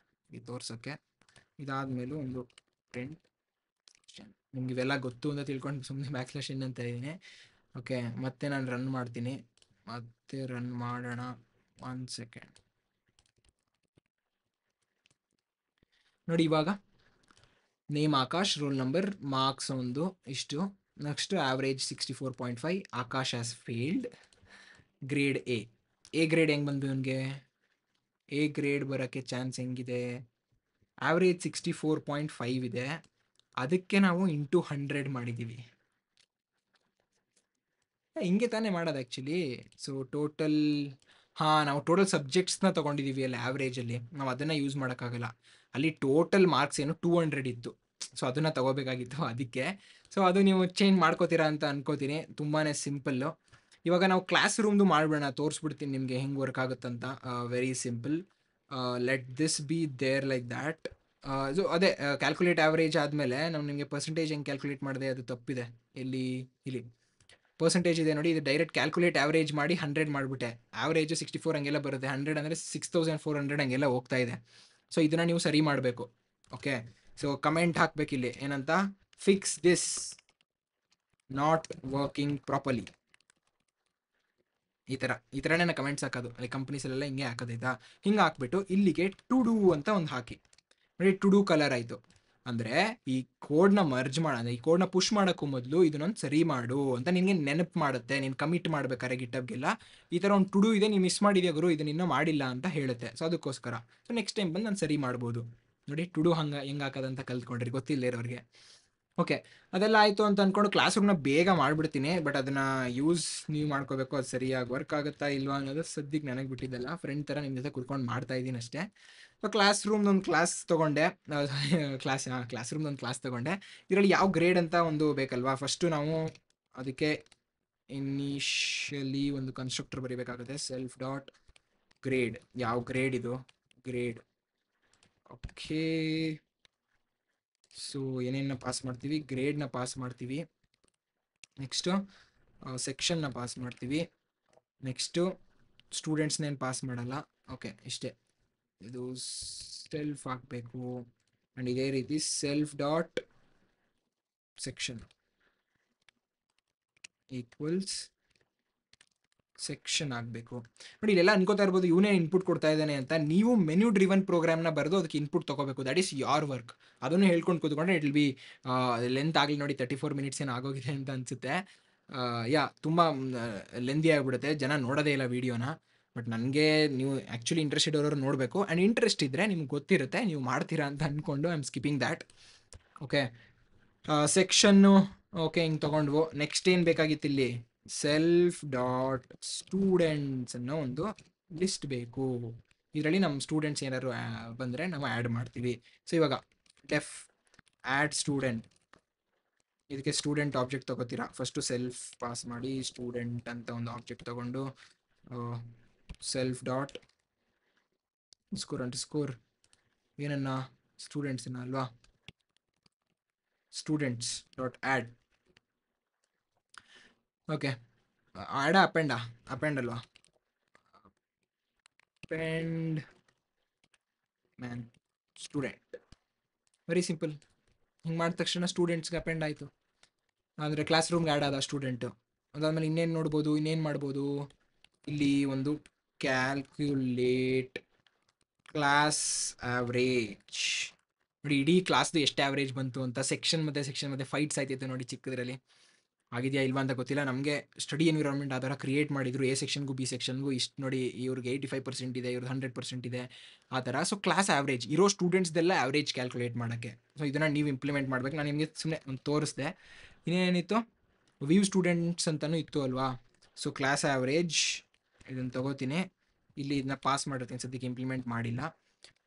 ತೋರ್ಸೋಕ್ಕೆ. ಇದಾದಮೇಲೆ ಒಂದು ಪ್ರಿಂಟ್. ನಿಮ್ಗೆ ಇವೆಲ್ಲ ಗೊತ್ತು ಅಂತ ತಿಳ್ಕೊಂಡು ಸುಮ್ಮನೆ ಬ್ಯಾಕ್ ಸ್ಲ್ಯಾಶ್ ಎನ್ ಅಂತ ಇದ್ದೀನಿ. ಓಕೆ, ಮತ್ತೆ ನಾನು ರನ್ ಮಾಡ್ತೀನಿ. ಮತ್ತೆ ರನ್ ಮಾಡೋಣ. 1 ಸೆಕೆಂಡ್. ನೋಡಿ, ಇವಾಗ name Akash, roll number, marks ಒಂದು ಇಷ್ಟು, next average 64.5, Akash as failed, grade A grade ಹೆಂಗೆ ಬಂದು ನನಗೆ? ಎ ಗ್ರೇಡ್ ಬರೋಕ್ಕೆ ಚಾನ್ಸ್ ಹೆಂಗಿದೆ? ಆವ್ರೇಜ್ 64.5 ಇದೆ, ಅದಕ್ಕೆ ನಾವು ಇಂಟು 100 ಮಾಡಿದ್ದೀವಿ. ಹಿಂಗೆ ತಾನೇ ಮಾಡೋದು ಆ್ಯಕ್ಚುಲಿ. ಸೊ ಟೋಟಲ್, ನಾವು ಟೋಟಲ್ ಸಬ್ಜೆಕ್ಟ್ಸ್ನ ತೊಗೊಂಡಿದ್ದೀವಿ ಅಲ್ಲಿ ಆ್ಯಾವ್ರೇಜಲ್ಲಿ. ನಾವು ಅದನ್ನು ಯೂಸ್ ಮಾಡೋಕ್ಕಾಗಲ್ಲ. ಅಲ್ಲಿ ಟೋಟಲ್ ಮಾರ್ಕ್ಸ್ ಏನು 200 ಇತ್ತು. ಸೊ ಅದನ್ನು ತೊಗೋಬೇಕಾಗಿತ್ತು ಅದಕ್ಕೆ. ಸೊ ಅದು ನೀವು ಚೇಂಜ್ ಮಾಡ್ಕೋತೀರಾ ಅಂತ ಅನ್ಕೋತೀನಿ. ತುಂಬಾ ಸಿಂಪಲ್ಲು. ಇವಾಗ ನಾವು ಕ್ಲಾಸ್ ರೂಮ್ದು ಮಾಡಿಬಿಡೋಣ, ತೋರಿಸ್ಬಿಡ್ತೀನಿ ನಿಮಗೆ ಹೆಂಗೆ ವರ್ಕ್ ಆಗುತ್ತಂತ. Very simple. Let this be there like that. So ಅದೇ ಕ್ಯಾಲ್ಕುಲೇಟ್ ಆ್ಯಾವ್ರೇಜ್ ಆದಮೇಲೆ ನಾವು ನಿಮಗೆ ಪರ್ಸೆಂಟೇಜ್ ಹೆಂಗೆ ಕ್ಯಾಲ್ಕುಲೇಟ್ ಮಾಡಿದೆ ಅದು ತಪ್ಪಿದೆ. ಇಲ್ಲಿ ಪರ್ಸೆಂಟೇಜ್ ಇದೆ ನೋಡಿ, ಇದು ಡೈರೆಕ್ಟ್ ಕ್ಯಾಲ್ಕುಲೇಟ್ ಆವ್ರೇಜ್ ಮಾಡಿ 100 ಮಾಡಿಬಿಟ್ಟೆ. ಆವ್ರೇಜು 64 ಹಂಗೆಲ್ಲ ಬರುತ್ತೆ. 100 ಅಂದರೆ 6400 ಹಂಗೆಲ್ಲ ಹೋಗ್ತಾ ಇದೆ. ಸೊ ಇದನ್ನು ನೀವು ಸರಿ ಮಾಡಬೇಕು. ಓಕೆ, ಸೊ ಕಮೆಂಟ್ ಹಾಕಬೇಕಿಲ್ಲಿ ಏನಂತ, fix this not working properly. ಈ ಥರನೇ ನಾನು ಕಮೆಂಟ್ಸ್ ಹಾಕೋದು. ಅಲ್ಲಿ ಕಂಪ್ನೀಸಲ್ಲೆಲ್ಲ ಹಿಂಗೆ ಹಾಕೋದೈತಾ. ಹಿಂಗೆ ಹಾಕ್ಬಿಟ್ಟು ಇಲ್ಲಿಗೆ ಟು ಡೂ ಅಂತ ಒಂದು ಹಾಕಿ ನೋಡಿ. ಟು ಡೂ ಕಲರ್ ಆಯಿತು ಅಂದರೆ ಈ ಕೋಡ್ನ ಮರ್ಜ್ ಮಾಡೋಣ, ಈ ಕೋಡ್ನ ಪುಷ್ ಮಾಡೋಕ್ಕೂ ಮೊದಲು ಇದನ್ನೊಂದು ಸರಿ ಮಾಡು ಅಂತ ನಿನಗೆ ನೆನಪು ಮಾಡುತ್ತೆ. ನೀನು ಕಮಿಟ್ ಮಾಡ್ಬೇಕಾರೆ ಗಿಟಬ್ಗೆಲ್ಲ ಈ ಥರ ಒಂದು ಟು ಡೂ ಇದೆ, ನೀವು ಮಿಸ್ ಮಾಡಿದ್ಯಾ ಗುರು, ಇದನ್ನ ಇನ್ನೂ ಮಾಡಿಲ್ಲ ಅಂತ ಹೇಳುತ್ತೆ. ಸೊ ಅದಕ್ಕೋಸ್ಕರ ಸೊ ನೆಕ್ಸ್ಟ್ ಟೈಮ್ ಬಂದು ನಾನು ಸರಿ ಮಾಡ್ಬೋದು. ನೋಡಿ, ಟು ಡೂ ಹೆಂಗೆ ಹಾಕೋದಂತ ಕಲ್ತ್ಕೊಂಡ್ರಿ, ಗೊತ್ತಿಲ್ಲ ಇರೋರಿಗೆ. ಓಕೆ, ಅದೆಲ್ಲ ಆಯಿತು ಅಂತ ಅಂದ್ಕೊಂಡು ಕ್ಲಾಸ್ ರೂಮ್ನ ಬೇಗ ಮಾಡಿಬಿಡ್ತೀನಿ. ಬಟ್ ಅದನ್ನು ಯೂಸ್ ನೀವು ಮಾಡ್ಕೋಬೇಕು. ಅದು ಸರಿಯಾಗಿ ವರ್ಕ್ ಆಗುತ್ತಾ ಇಲ್ವಾ ಅನ್ನೋದು ಸದ್ಯಕ್ಕೆ ನನಗೆ ಬಿಟ್ಟಿದ್ದಲ್ಲ. ಫ್ರೆಂಡ್ ಥರ ನಿಮ್ಮ ಜೊತೆ ಕುತ್ಕೊಂಡು ಮಾಡ್ತಾ ಇದ್ದೀನಿ ಅಷ್ಟೇ. ಸೊ ಕ್ಲಾಸ್ ರೂಮ್ದೊಂದು ಕ್ಲಾಸ್ ತೊಗೊಂಡೆ. ಕ್ಲಾಸ್ ರೂಮ್ದೊಂದು ಕ್ಲಾಸ್ ತೊಗೊಂಡೆ. ಇದರಲ್ಲಿ ಯಾವ ಗ್ರೇಡ್ ಅಂತ ಒಂದು ಬೇಕಲ್ವಾ. ಫಸ್ಟು ನಾವು ಅದಕ್ಕೆ ಇನಿಷಿಯಲಿ ಒಂದು ಕನ್ಸ್ಟ್ರಕ್ಟರ್ ಬರೀಬೇಕಾಗುತ್ತೆ. Self dot grade. ಯಾವ ಗ್ರೇಡ್ ಇದು? ಗ್ರೇಡ್. ಓಕೆ, ಸೊ ಏನೇನ ಪಾಸ್ ಮಾಡ್ತೀವಿ? ಗ್ರೇಡ್ನ ಪಾಸ್ ಮಾಡ್ತೀವಿ. ನೆಕ್ಸ್ಟು ಸೆಕ್ಷನ್ನ ಪಾಸ್ ಮಾಡ್ತೀವಿ. ನೆಕ್ಸ್ಟು ಸ್ಟೂಡೆಂಟ್ಸ್ನೇನು ಪಾಸ್ ಮಾಡಲ್ಲ. ಓಕೆ, ಇಷ್ಟೇ. ಇದು ಸೆಲ್ಫ್ ಹಾಕಬೇಕು. ಆ್ಯಂಡ್ ಇದೇ ರೀತಿ self dot section equals section ಆಗಬೇಕು. ನೋಡಿ, ಇಲ್ಲೆಲ್ಲ ಅನ್ಕೋತಾ ಇರ್ಬೋದು ಇವನೇ ಇನ್ಪುಟ್ ಕೊಡ್ತಾ ಇದ್ದಾನೆ ಅಂತ. ನೀವು ಮೆನ್ಯೂ ಡ್ರಿವನ್ ಪ್ರೋಗ್ರಾಮ್ನ ಬರೆದು ಅದಕ್ಕೆ ಇನ್ಪುಟ್ ತೊಗೋಬೇಕು. That is your work. ಅದನ್ನು ಹೇಳ್ಕೊಂಡು ಕೂತ್ಕೊಂಡ್ರೆ ಇಟ್ ವಿಲ್ ಬಿ ಲೆಂತ್ ಆಗಲಿ. ನೋಡಿ, 34 ಮಿನಿಟ್ಸ್ ಏನು ಆಗೋಗಿದೆ ಅಂತ ಅನಿಸುತ್ತೆ. ತುಂಬ ಲೆಂದಿ ಆಗಿಬಿಡುತ್ತೆ, ಜನ ನೋಡೋದೇ ಇಲ್ಲ ವೀಡಿಯೋನ. ಬಟ್ ನನಗೆ ನೀವು ಆ್ಯಕ್ಚುಲಿ ಇಂಟ್ರೆಸ್ಟೆಡ್ ಅವರು ನೋಡಬೇಕು. ಆ್ಯಂಡ್ ಇಂಟ್ರೆಸ್ಟ್ ಇದ್ದರೆ ನಿಮ್ಗೆ ಗೊತ್ತಿರುತ್ತೆ, ನೀವು ಮಾಡ್ತೀರಾ ಅಂತ ಅಂದ್ಕೊಂಡು I am skipping that. Okay, section okay ಹಿಂಗೆ ತೊಗೊಂಡ್ವು. ನೆಕ್ಸ್ಟ್ ಏನು ಬೇಕಾಗಿತ್ತು ಇಲ್ಲಿ? ಸೆಲ್ಫ್ ಡಾಟ್ ಸ್ಟೂಡೆಂಟ್ಸ್ ಅನ್ನೋ ಒಂದು ಲಿಸ್ಟ್ ಬೇಕು. ಇದರಲ್ಲಿ ನಮ್ಮ ಸ್ಟೂಡೆಂಟ್ಸ್ ಏನಾದ್ರು ಬಂದರೆ ನಾವು ಆ್ಯಡ್ ಮಾಡ್ತೀವಿ. ಸೊ ಇವಾಗ ಡೆಫ್ ಆ್ಯಡ್ ಸ್ಟೂಡೆಂಟ್. ಇದಕ್ಕೆ ಸ್ಟೂಡೆಂಟ್ ಆಬ್ಜೆಕ್ಟ್ ತೊಗೋತೀರಾ. ಫಸ್ಟು ಸೆಲ್ಫ್ ಪಾಸ್ ಮಾಡಿ ಸ್ಟೂಡೆಂಟ್ ಅಂತ ಒಂದು ಆಬ್ಜೆಕ್ಟ್ ತೊಗೊಂಡು ಸೆಲ್ಫ್ ಡಾಟ್ ಸ್ಕೋರ್ ಏನನ್ನ ಸ್ಟೂಡೆಂಟ್ಸನ್ನ ಅಲ್ವಾ, ಸ್ಟೂಡೆಂಟ್ಸ್ ಡಾಟ್ ಆ್ಯಡ್ ಓಕೆ. ಅಪೆಂಡಾ? ಅಪೆಂಡ್ ಅಲ್ವಾ? Append man student. Very simple. ಹಿಂಗೆ ಮಾಡಿದ ತಕ್ಷಣ ಸ್ಟೂಡೆಂಟ್ಸ್ಗೆ ಅಪೆಂಡ್ ಆಯಿತು. ಅಂದರೆ ಕ್ಲಾಸ್ ರೂಮ್ಗೆ ಆ್ಯಡ್ ಆದ ಸ್ಟೂಡೆಂಟು. ಅದಾದಮೇಲೆ ಇನ್ನೇನು ನೋಡ್ಬೋದು, ಇನ್ನೇನು ಮಾಡ್ಬೋದು, ಇಲ್ಲಿ ಒಂದು ಕ್ಯಾಲ್ಕ್ಯುಲೇಟ್ ಕ್ಲಾಸ್ ಆವ್ರೇಜ್. ನೋಡಿ ಇಡೀ ಕ್ಲಾಸ್ದು ಎಷ್ಟು ಆವ್ರೇಜ್ ಬಂತು ಅಂತ. ಸೆಕ್ಷನ್ ಮತ್ತೆ ಫೈಟ್ಸ್ ಆಯ್ತೈತೆ ನೋಡಿ ಚಿಕ್ಕದ್ರಲ್ಲಿ. ಆಗಿದೆಯಾ ಇಲ್ವಾ ಅಂತ ಗೊತ್ತಿಲ್ಲ. ನಮಗೆ ಸ್ಟಡಿ ಎನ್ವಿರಾನ್ಮೆಂಟ್ ಆ ಥರ ಕ್ರಿಯೇಟ್ ಮಾಡಿದ್ರು. ಎ ಸೆಕ್ಷನ್ಗೂ ಬಿ ಸೆಕ್ಷನ್ಗೂ ಇಷ್ಟು ನೋಡಿ, ಇವ್ರಿಗೆ 85% ಇದೆ, ಇವ್ರಿಗೆ 100% ಇದೆ, ಆ ಥರ. ಸೊ ಕ್ಲಾಸ್ ಆವ್ರೇಜ್ ಇರೋ ಸ್ಟೂಡೆಂಟ್ಸ್ದೆಲ್ಲ ಆವ್ರೇಜ್ ಕ್ಯಾಲ್ಕುಲೇಟ್ ಮಾಡೋಕ್ಕೆ. ಸೊ ಇದನ್ನು ನೀವು ಇಂಪ್ಲಿಮೆಂಟ್ ಮಾಡ್ಬೇಕು. ನಾನು ನಿಮಗೆ ಸುಮ್ಮನೆ ಒಂದು ತೋರಿಸ್ದೆ. ಇನ್ನೇನಿತ್ತು, ವ್ಯೂ ಸ್ಟೂಡೆಂಟ್ಸ್ ಅಂತಲೂ ಇತ್ತು ಅಲ್ವಾ. ಸೊ ಕ್ಲಾಸ್ ಆವ್ರೇಜ್ ಇದನ್ನು ತಗೋತೀನಿ, ಇಲ್ಲಿ ಇದನ್ನ ಪಾಸ್ ಮಾಡಿರ್ತೀನಿ, ಸದ್ಯಕ್ಕೆ ಇಂಪ್ಲಿಮೆಂಟ್ ಮಾಡಿಲ್ಲ.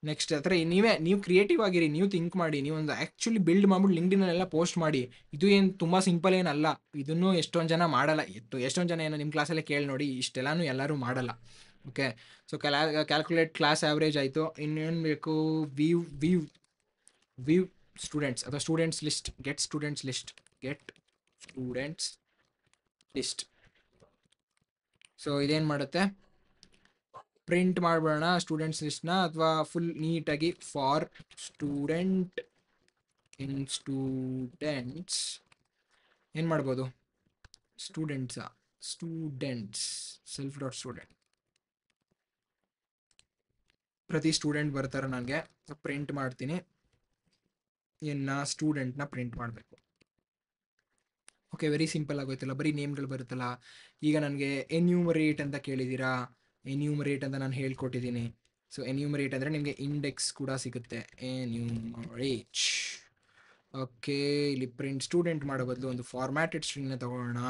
ನೆಕ್ಸ್ಟ್ ಆ ಥರ ನೀವು ಕ್ರಿಯೇಟಿವ್ ಆಗಿರಿ, ನೀವು ಥಿಂಕ್ ಮಾಡಿ, ನೀವು ಒಂದು ಆ್ಯಕ್ಚುಲಿ ಬಿಲ್ಡ್ ಮಾಡ್ಬಿಟ್ಟು ಲಿಂಕ್ಡ್ಇನ್ನೆಲ್ಲ ಪೋಸ್ಟ್ ಮಾಡಿ. ಇದು ಏನು ತುಂಬ ಸಿಂಪಲ್ ಏನಲ್ಲ, ಇದನ್ನು ಎಷ್ಟೊಂದು ಜನ ಮಾಡಲ್ಲ. ಎಷ್ಟೊಂದು ಜನ ಏನೋ ನಿಮ್ಮ ಕ್ಲಾಸಲ್ಲೇ ಕೇಳಿ ನೋಡಿ, ಇಷ್ಟೆಲ್ಲನೂ ಎಲ್ಲರೂ ಮಾಡಲ್ಲ. Okay. So calculate class average ಆಯಿತು. ಇನ್ನೇನು ಬೇಕು, ವ್ಯೂ ವ್ಯೂ ವ್ಯೂ ಸ್ಟೂಡೆಂಟ್ಸ್ ಅಥವಾ students list. Get students list. So ಇದೇನು ಮಾಡುತ್ತೆ, ಪ್ರಿಂಟ್ ಮಾಡ್ಬಿಡೋಣ ಸ್ಟೂಡೆಂಟ್ಸ್ ಲಿಸ್ಟ್ನ, ಅಥವಾ ಫುಲ್ ನೀಟಾಗಿ ಫಾರ್ ಸ್ಟೂಡೆಂಟ್ ಇನ್ ಸ್ಟೂಡೆಂಟ್ಸ್ ಏನು ಮಾಡ್ಬೋದು, ಸ್ಟೂಡೆಂಟ್ಸ್ ಸೆಲ್ಫ್ ಡಾಟ್ ಸ್ಟೂಡೆಂಟ್. ಪ್ರತಿ ಸ್ಟೂಡೆಂಟ್ ಬರ್ತಾರೆ ನನಗೆ, ಪ್ರಿಂಟ್ ಮಾಡ್ತೀನಿ, ಸ್ಟೂಡೆಂಟ್ನ ಪ್ರಿಂಟ್ ಮಾಡಬೇಕು. ಓಕೆ, ವೆರಿ ಸಿಂಪಲ್ ಆಗೋಯ್ತಲ್ಲ, ಬರೀ ನೇಮ್ಗಳು ಬರುತ್ತಲ್ಲ. ಈಗ ನನಗೆ ಎನ್ಯೂಮರೇಟ್ ಅಂತ ಕೇಳಿದ್ದೀರಾ, ಎನ್ಯೂಮರೇಟ್ ಅಂತ ನಾನು ಹೇಳ್ಕೊಟ್ಟಿದ್ದೀನಿ. ಸೊ ಎನ್ಯೂಮರೇಟ್ ಅಂದರೆ ನಿಮಗೆ ಇಂಡೆಕ್ಸ್ ಕೂಡ ಸಿಗುತ್ತೆ, ಎನ್ಯೂಮರೇಟ್. ಓಕೆ, ಇಲ್ಲಿ ಪ್ರಿಂಟ್ ಸ್ಟೂಡೆಂಟ್ ಮಾಡೋ ಬದಲು ಒಂದು ಫಾರ್ಮ್ಯಾಟೆಡ್ ಸ್ಟ್ರಿಂಗ್ನ ತೊಗೊಳ್ಳೋಣ.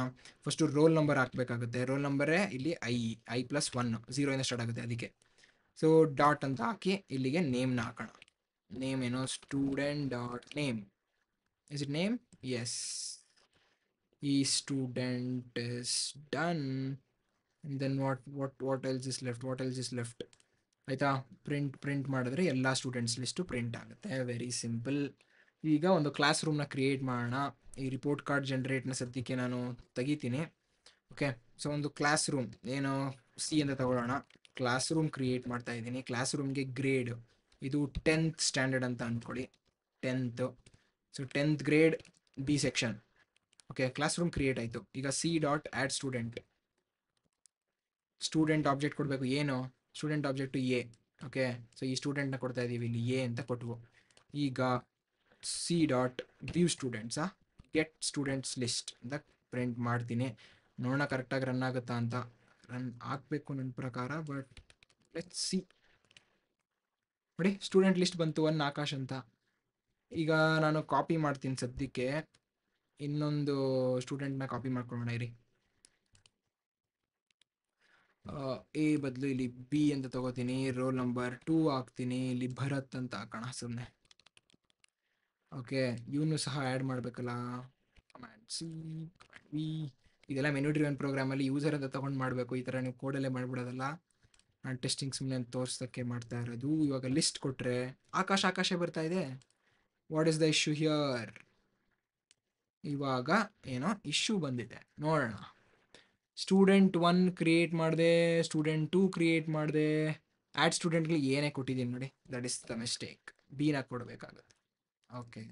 ಫಸ್ಟು ರೋಲ್ ನಂಬರ್ ಹಾಕಬೇಕಾಗುತ್ತೆ. ರೋಲ್ ನಂಬರೇ ಇಲ್ಲಿ I+1 0 ಸ್ಟಾರ್ಟ್ ಆಗುತ್ತೆ, ಅದಕ್ಕೆ. ಸೊ ಡಾಟ್ ಅಂತ ಹಾಕಿ ಇಲ್ಲಿಗೆ ನೇಮ್ನ ಹಾಕೋಣ. ನೇಮ್ ಏನೋ student dot name. Is it name? Yes. ಈ student is done. Then what else is left ಆಯಿತಾ. ಪ್ರಿಂಟ್ ಮಾಡಿದ್ರೆ ಎಲ್ಲ ಸ್ಟೂಡೆಂಟ್ಸ್ ಲಿಸ್ಟು ಪ್ರಿಂಟ್ ಆಗುತ್ತೆ. Very simple. ಈಗ ಒಂದು ಕ್ಲಾಸ್ ರೂಮ್ನ ಕ್ರಿಯೇಟ್ ಮಾಡೋಣ. ಈ ರಿಪೋರ್ಟ್ ಕಾರ್ಡ್ ಜನ್ರೇಟ್ನ ಸದ್ಯಕ್ಕೆ ನಾನು ತೆಗಿತೀನಿ. ಓಕೆ. ಸೊ ಒಂದು ಕ್ಲಾಸ್ ರೂಮ್ ಏನು ಸಿ ಅಂತ ತಗೊಳ್ಳೋಣ. ಕ್ಲಾಸ್ ರೂಮ್ ಕ್ರಿಯೇಟ್ ಮಾಡ್ತಾ ಇದ್ದೀನಿ. ಕ್ಲಾಸ್ ರೂಮ್ಗೆ ಗ್ರೇಡ್ ಇದು 10th ಸ್ಟ್ಯಾಂಡರ್ಡ್ ಅಂತ ಅಂದ್ಕೊಳ್ಳಿ, 10th. So 10th grade B section. Okay, class room create ಆಯಿತು. ಈಗ C dot add student object ಕೊಡಬೇಕು. ಏನು student object A. Okay, so ಈ ಸ್ಟೂಡೆಂಟ್ನ ಕೊಡ್ತಾ ಇದ್ದೀವಿ, ಇಲ್ಲಿ ಎ ಅಂತ ಕೊಟ್ವು. ಈಗ ಸಿ ಡಾಟ್ ವ್ಯೂ ಸ್ಟೂಡೆಂಟ್ಸಾ ಗೆಟ್ ಸ್ಟೂಡೆಂಟ್ಸ್ ಲಿಸ್ಟ್ ಅಂತ ಪ್ರಿಂಟ್ ಮಾಡ್ತೀನಿ. ನೋಡೋಣ ಕರೆಕ್ಟಾಗಿ ರನ್ ಆಗುತ್ತಾ ಅಂತ. ರನ್ ಆಗಬೇಕು ನನ್ನ ಪ್ರಕಾರ, ಬಟ್ ಲೆಟ್ಸ್ ಸಿ. ನೋಡಿ ಸ್ಟೂಡೆಂಟ್ ಲಿಸ್ಟ್ ಬಂತು, 1 ಆಕಾಶ್ ಅಂತ. ಈಗ ನಾನು ಕಾಪಿ ಮಾಡ್ತೀನಿ ಸದ್ಯಕ್ಕೆ, ಇನ್ನೊಂದು ಸ್ಟೂಡೆಂಟ್ನ ಕಾಪಿ ಮಾಡ್ಕೊಳ್ಳೋಣ ಇರಿ. ಎ ಬದಲು ಇಲ್ಲಿ ಬಿ ಅಂತ ತಗೋತೀನಿ. ರೋಲ್ ನಂಬರ್ 2 ಹಾಕ್ತೀನಿ, ಇಲ್ಲಿ ಭರತ್ ಅಂತ ಹಾಕೋಣ ಸುಮ್ಮನೆ. ಓಕೆ, ಇವನು ಸಹ ಆ್ಯಡ್ ಮಾಡಬೇಕಲ್ಲ. ಸಿ ವಿ ಇದೆಲ್ಲ ಮೆನು ಡ್ರಿವನ್ ಪ್ರೋಗ್ರಾಮಲ್ಲಿ ಯೂಸರ್ ಅಂತ ತೊಗೊಂಡು ಮಾಡಬೇಕು. ಈ ಥರ ನೀವು ಕೋಡಲ್ಲೇ ಮಾಡಿಬಿಡೋದಲ್ಲ. ನಾನು ಟೆಸ್ಟಿಂಗ್ ಸುಮ್ಮನೆ ತೋರಿಸೋಕ್ಕೆ ಮಾಡ್ತಾ ಇರೋದು. ಇವಾಗ ಲಿಸ್ಟ್ ಕೊಟ್ಟರೆ ಆಕಾಶೇ ಬರ್ತಾ ಇದೆ. What is the issue here? ಇವಾಗ ಏನೋ ಇಶ್ಯೂ ಬಂದಿದೆ, ನೋಡೋಣ. ಸ್ಟೂಡೆಂಟ್ 1 ಕ್ರಿಯೇಟ್ ಮಾಡಿದೆ, ಸ್ಟೂಡೆಂಟ್ 2 ಕ್ರಿಯೇಟ್ ಮಾಡಿದೆ. ಆ್ಯಡ್ ಸ್ಟೂಡೆಂಟ್ಗಳಿಗೆ ಏನೇ ಕೊಟ್ಟಿದ್ದೀನಿ ನೋಡಿ, ದಟ್ ಇಸ್ ದ ಮಿಸ್ಟೇಕ್. ಬಿನ ಕೊಡಬೇಕಾಗುತ್ತೆ. ಓಕೆ,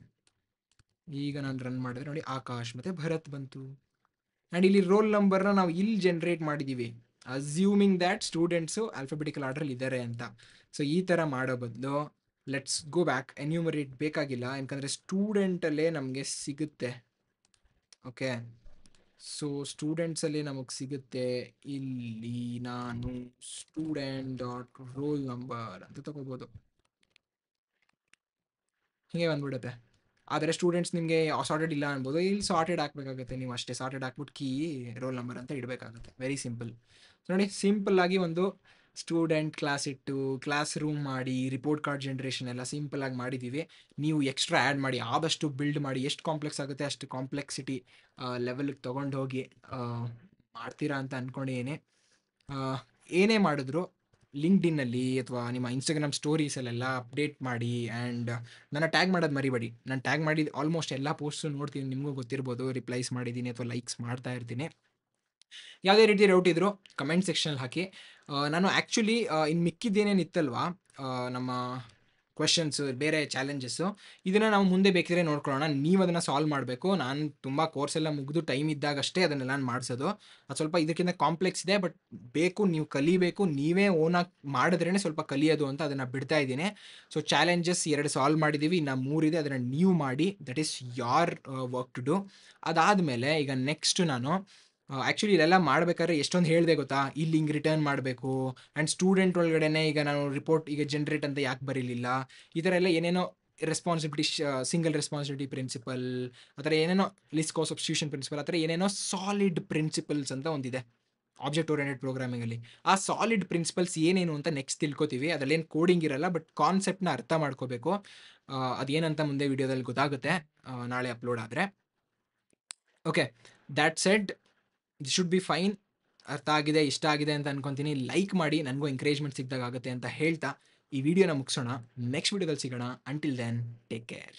ಈಗ ನಾನು ರನ್ ಮಾಡಿದ್ರೆ ನೋಡಿ ಆಕಾಶ್ ಮತ್ತು ಭರತ್ ಬಂತು. ಆ್ಯಂಡ್ ಇಲ್ಲಿ ರೋಲ್ ನಂಬರ್ನ ನಾವು ಇಲ್ಲಿ ಜನ್ರೇಟ್ ಮಾಡಿದ್ದೀವಿ, ಅಸ್ಯೂಮಿಂಗ್ ದ್ಯಾಟ್ ಸ್ಟೂಡೆಂಟ್ಸು ಆಲ್ಫಾಬೆಟಿಕಲ್ ಆರ್ಡ್ರಲ್ಲಿ ಇದ್ದಾರೆ ಅಂತ. ಸೊ ಈ ಥರ ಮಾಡೋ ಬದಲು ಲೆಟ್ಸ್ ಗೋ ಬ್ಯಾಕ್. ಎನ್ಯೂಮರೇಟ್ ಬೇಕಾಗಿಲ್ಲ, ಯಾಕಂದರೆ ಸ್ಟೂಡೆಂಟಲ್ಲೇ ನಮಗೆ ಸಿಗುತ್ತೆ. ಓಕೆ, ಸೊ ಸ್ಟೂಡೆಂಟ್ಸಲ್ಲಿ ನಮಗೆ ಸಿಗುತ್ತೆ. ಇಲ್ಲಿ ನಾನು ಸ್ಟೂಡೆಂಟ್ ಡಾಟ್ ರೋಲ್ ನಂಬರ್ ಅಂತ ತಗೋಬೋದು, ಹೀಗೆ ಬಂದ್ಬಿಡುತ್ತೆ. ಆದರೆ ಸ್ಟೂಡೆಂಟ್ಸ್ ನಿಮಗೆ ಸಾರ್ಟೆಡ್ ಇಲ್ಲ ಅನ್ಬೋದು, ಇಲ್ಲಿ ಸಾರ್ಟೆಡ್ ಹಾಕಬೇಕಾಗುತ್ತೆ. ನೀವು ಅಷ್ಟೇ ಸಾರ್ಟೆಡ್ ಹಾಕ್ಬಿಟ್ಟು ಕೀ ರೋಲ್ ನಂಬರ್ ಅಂತ ಇಡಬೇಕಾಗುತ್ತೆ. Very simple. ನೋಡಿ ಸಿಂಪಲ್ಲಾಗಿ ಒಂದು ಸ್ಟೂಡೆಂಟ್ ಕ್ಲಾಸ್ ಇಟ್ಟು ಕ್ಲಾಸ್ ರೂಮ್ ಮಾಡಿ ರಿಪೋರ್ಟ್ ಕಾರ್ಡ್ ಜನ್ರೇಷನ್ ಎಲ್ಲ ಸಿಂಪಲ್ಲಾಗಿ ಮಾಡಿದ್ದೀವಿ. ನೀವು ಎಕ್ಸ್ಟ್ರಾ ಆ್ಯಡ್ ಮಾಡಿ, ಆದಷ್ಟು ಬಿಲ್ಡ್ ಮಾಡಿ. ಎಷ್ಟು ಕಾಂಪ್ಲೆಕ್ಸ್ ಆಗುತ್ತೆ ಅಷ್ಟು ಕಾಂಪ್ಲೆಕ್ಸಿಟಿ ಲೆವೆಲ್ಗೆ ತೊಗೊಂಡು ಹೋಗಿ ಮಾಡ್ತೀರಾ ಅಂತ ಅಂದ್ಕೊಂಡಿದ್ದೀನಿ. ಏನೇ ಮಾಡಿದ್ರು ಲಿಂಕ್ಡ್ಇನ್ನಲ್ಲಿ ಅಥವಾ ನಿಮ್ಮ ಇನ್ಸ್ಟಾಗ್ರಾಮ್ ಸ್ಟೋರೀಸಲ್ಲೆಲ್ಲ ಅಪ್ಡೇಟ್ ಮಾಡಿ. ಆ್ಯಂಡ್ ನನ್ನ ಟ್ಯಾಗ್ ಮಾಡೋದು ಮರಿಬೇಡಿ. ನಾನು ಟ್ಯಾಗ್ ಮಾಡಿದ ಆಲ್ಮೋಸ್ಟ್ ಎಲ್ಲ ಪೋಸ್ಟು ನೋಡ್ತೀನಿ, ನಿಮಗೂ ಗೊತ್ತಿರ್ಬೋದು. ರಿಪ್ಲೈಸ್ ಮಾಡಿದ್ದೀನಿ ಅಥವಾ ಲೈಕ್ಸ್ ಮಾಡ್ತಾ ಇರ್ತೀನಿ. ಯಾವುದೇ ರೀತಿ ಡೌಟ್ ಇದ್ರೂ ಕಮೆಂಟ್ ಸೆಕ್ಷನಲ್ಲಿ ಹಾಕಿ. ನಾನು ಆ್ಯಕ್ಚುಲಿ ಇನ್ನು ಮಿಕ್ಕಿದ್ದೇನೇನಿತ್ತಲ್ವಾ ನಮ್ಮ ಕ್ವೆಷನ್ಸು, ಬೇರೆ ಚಾಲೆಂಜಸ್ಸು, ಇದನ್ನ ನಾವು ಮುಂದೆ ಬೇಕಿದ್ರೆ ನೋಡ್ಕೊಳ್ಳೋಣ. ನೀವು ಅದನ್ನ ಸಾಲ್ವ್ ಮಾಡಬೇಕು. ನಾನು ತುಂಬ ಕೋರ್ಸ್ ಎಲ್ಲ ಮುಗಿದು ಟೈಮ್ ಇದ್ದಾಗಷ್ಟೇ ಅದನ್ನೆಲ್ಲ ಮಾಡಿಸೋದು. ಅದು ಸ್ವಲ್ಪ ಇದಕ್ಕಿಂತ ಕಾಂಪ್ಲೆಕ್ಸ್ ಇದೆ. ಬಟ್ ನೀವು ಕಲಿಬೇಕು. ನೀವೇ ಓನಾಗಿ ಮಾಡಿದ್ರೇನೆ ಸ್ವಲ್ಪ ಕಲಿಯೋದು ಅಂತ ಅದನ್ನ ಬಿಡ್ತಾ ಇದ್ದೀನಿ. ಸೊ ಚಾಲೆಂಜಸ್ 2 ಸಾಲ್ವ್ ಮಾಡಿದ್ದೀವಿ. ಇನ್ನು 3 ಇದೆ. ಅದನ್ನ ನೀವು ಮಾಡಿ. That is your work to do. ಅದಾದ್ಮೇಲೆ ಈಗ ನೆಕ್ಸ್ಟ್ ನಾನು ಆ್ಯಕ್ಚುಲಿ ಇಲ್ಲೆಲ್ಲ ಮಾಡ್ಬೇಕಾದ್ರೆ ಎಷ್ಟೊಂದು ಹೇಳಿದೆ ಗೊತ್ತಾ? ಇಲ್ಲಿ ಹಿಂಗೆ ರಿಟರ್ನ್ ಮಾಡಬೇಕು ಆ್ಯಂಡ್ ಸ್ಟೂಡೆಂಟ್ ಒಳಗಡೆನೆ ಈಗ ನಾನು ರಿಪೋರ್ಟ್ ಈಗ ಜನರೇಟ್ ಅಂತ ಯಾಕೆ ಬರೀಲಿಲ್ಲ, ಈ ಥರ ಎಲ್ಲ ಏನೇನೋ ರೆಸ್ಪಾನ್ಸಿಬಿಲಿಟಿ, ಸಿಂಗಲ್ ರೆಸ್ಪಾನ್ಸಿಬಿಲಿಟಿ ಪ್ರಿನ್ಸಿಪಲ್, ಆ ಥರ ಏನೇನೋ ಲಿಸ್ಟ್ ಕೋ ಸಬ್ಸ್ಟಿಟ್ಯೂಷನ್ ಪ್ರಿನ್ಸಿಪಲ್, ಆ ಥರ ಏನೇನೋ ಸಾಲಿಡ್ ಪ್ರಿನ್ಸಿಪಲ್ಸ್ ಅಂತ ಒಂದಿದೆ ಆಬ್ಜೆಕ್ಟ್ ಓರಿಯೆಂಟೆಡ್ ಪ್ರೋಗ್ರಾಮಿಂಗಲ್ಲಿ. ಆ ಸಾಲಿಡ್ ಪ್ರಿನ್ಸಿಪಲ್ಸ್ ಏನೇನು ಅಂತ ನೆಕ್ಸ್ಟ್ ತಿಳ್ಕೊತೀವಿ. ಅದರಲ್ಲೇನು ಕೋಡಿಂಗ್ ಇರಲ್ಲ, ಬಟ್ ಕಾನ್ಸೆಪ್ಟ್ನ ಅರ್ಥ ಮಾಡ್ಕೋಬೇಕು. ಅದೇನಂತ ಮುಂದೆ ವಿಡಿಯೋದಲ್ಲಿ ಗೊತ್ತಾಗುತ್ತೆ, ನಾಳೆ ಅಪ್ಲೋಡ್ ಆದರೆ. Okay, that shed this should be fine. ಅರ್ಥ ಆಗಿದೆ, ಇಷ್ಟ ಆಗಿದೆ ಅಂತ ಅನ್ಕೊಂತೀನಿ. ಲೈಕ್ ಮಾಡಿ, ನನಗೂ ಎಂಕರೇಜ್ಮೆಂಟ್ ಸಿಕ್ಕಿದಾಗ ಆಗುತ್ತೆ ಅಂತ ಹೇಳ್ತಾ ಈ ವಿಡಿಯೋನ ಮುಗಿಸೋಣ. ನೆಕ್ಸ್ಟ್ ವಿಡಿಯೋದಲ್ಲಿ ಸಿಗೋಣ. Until then, take care.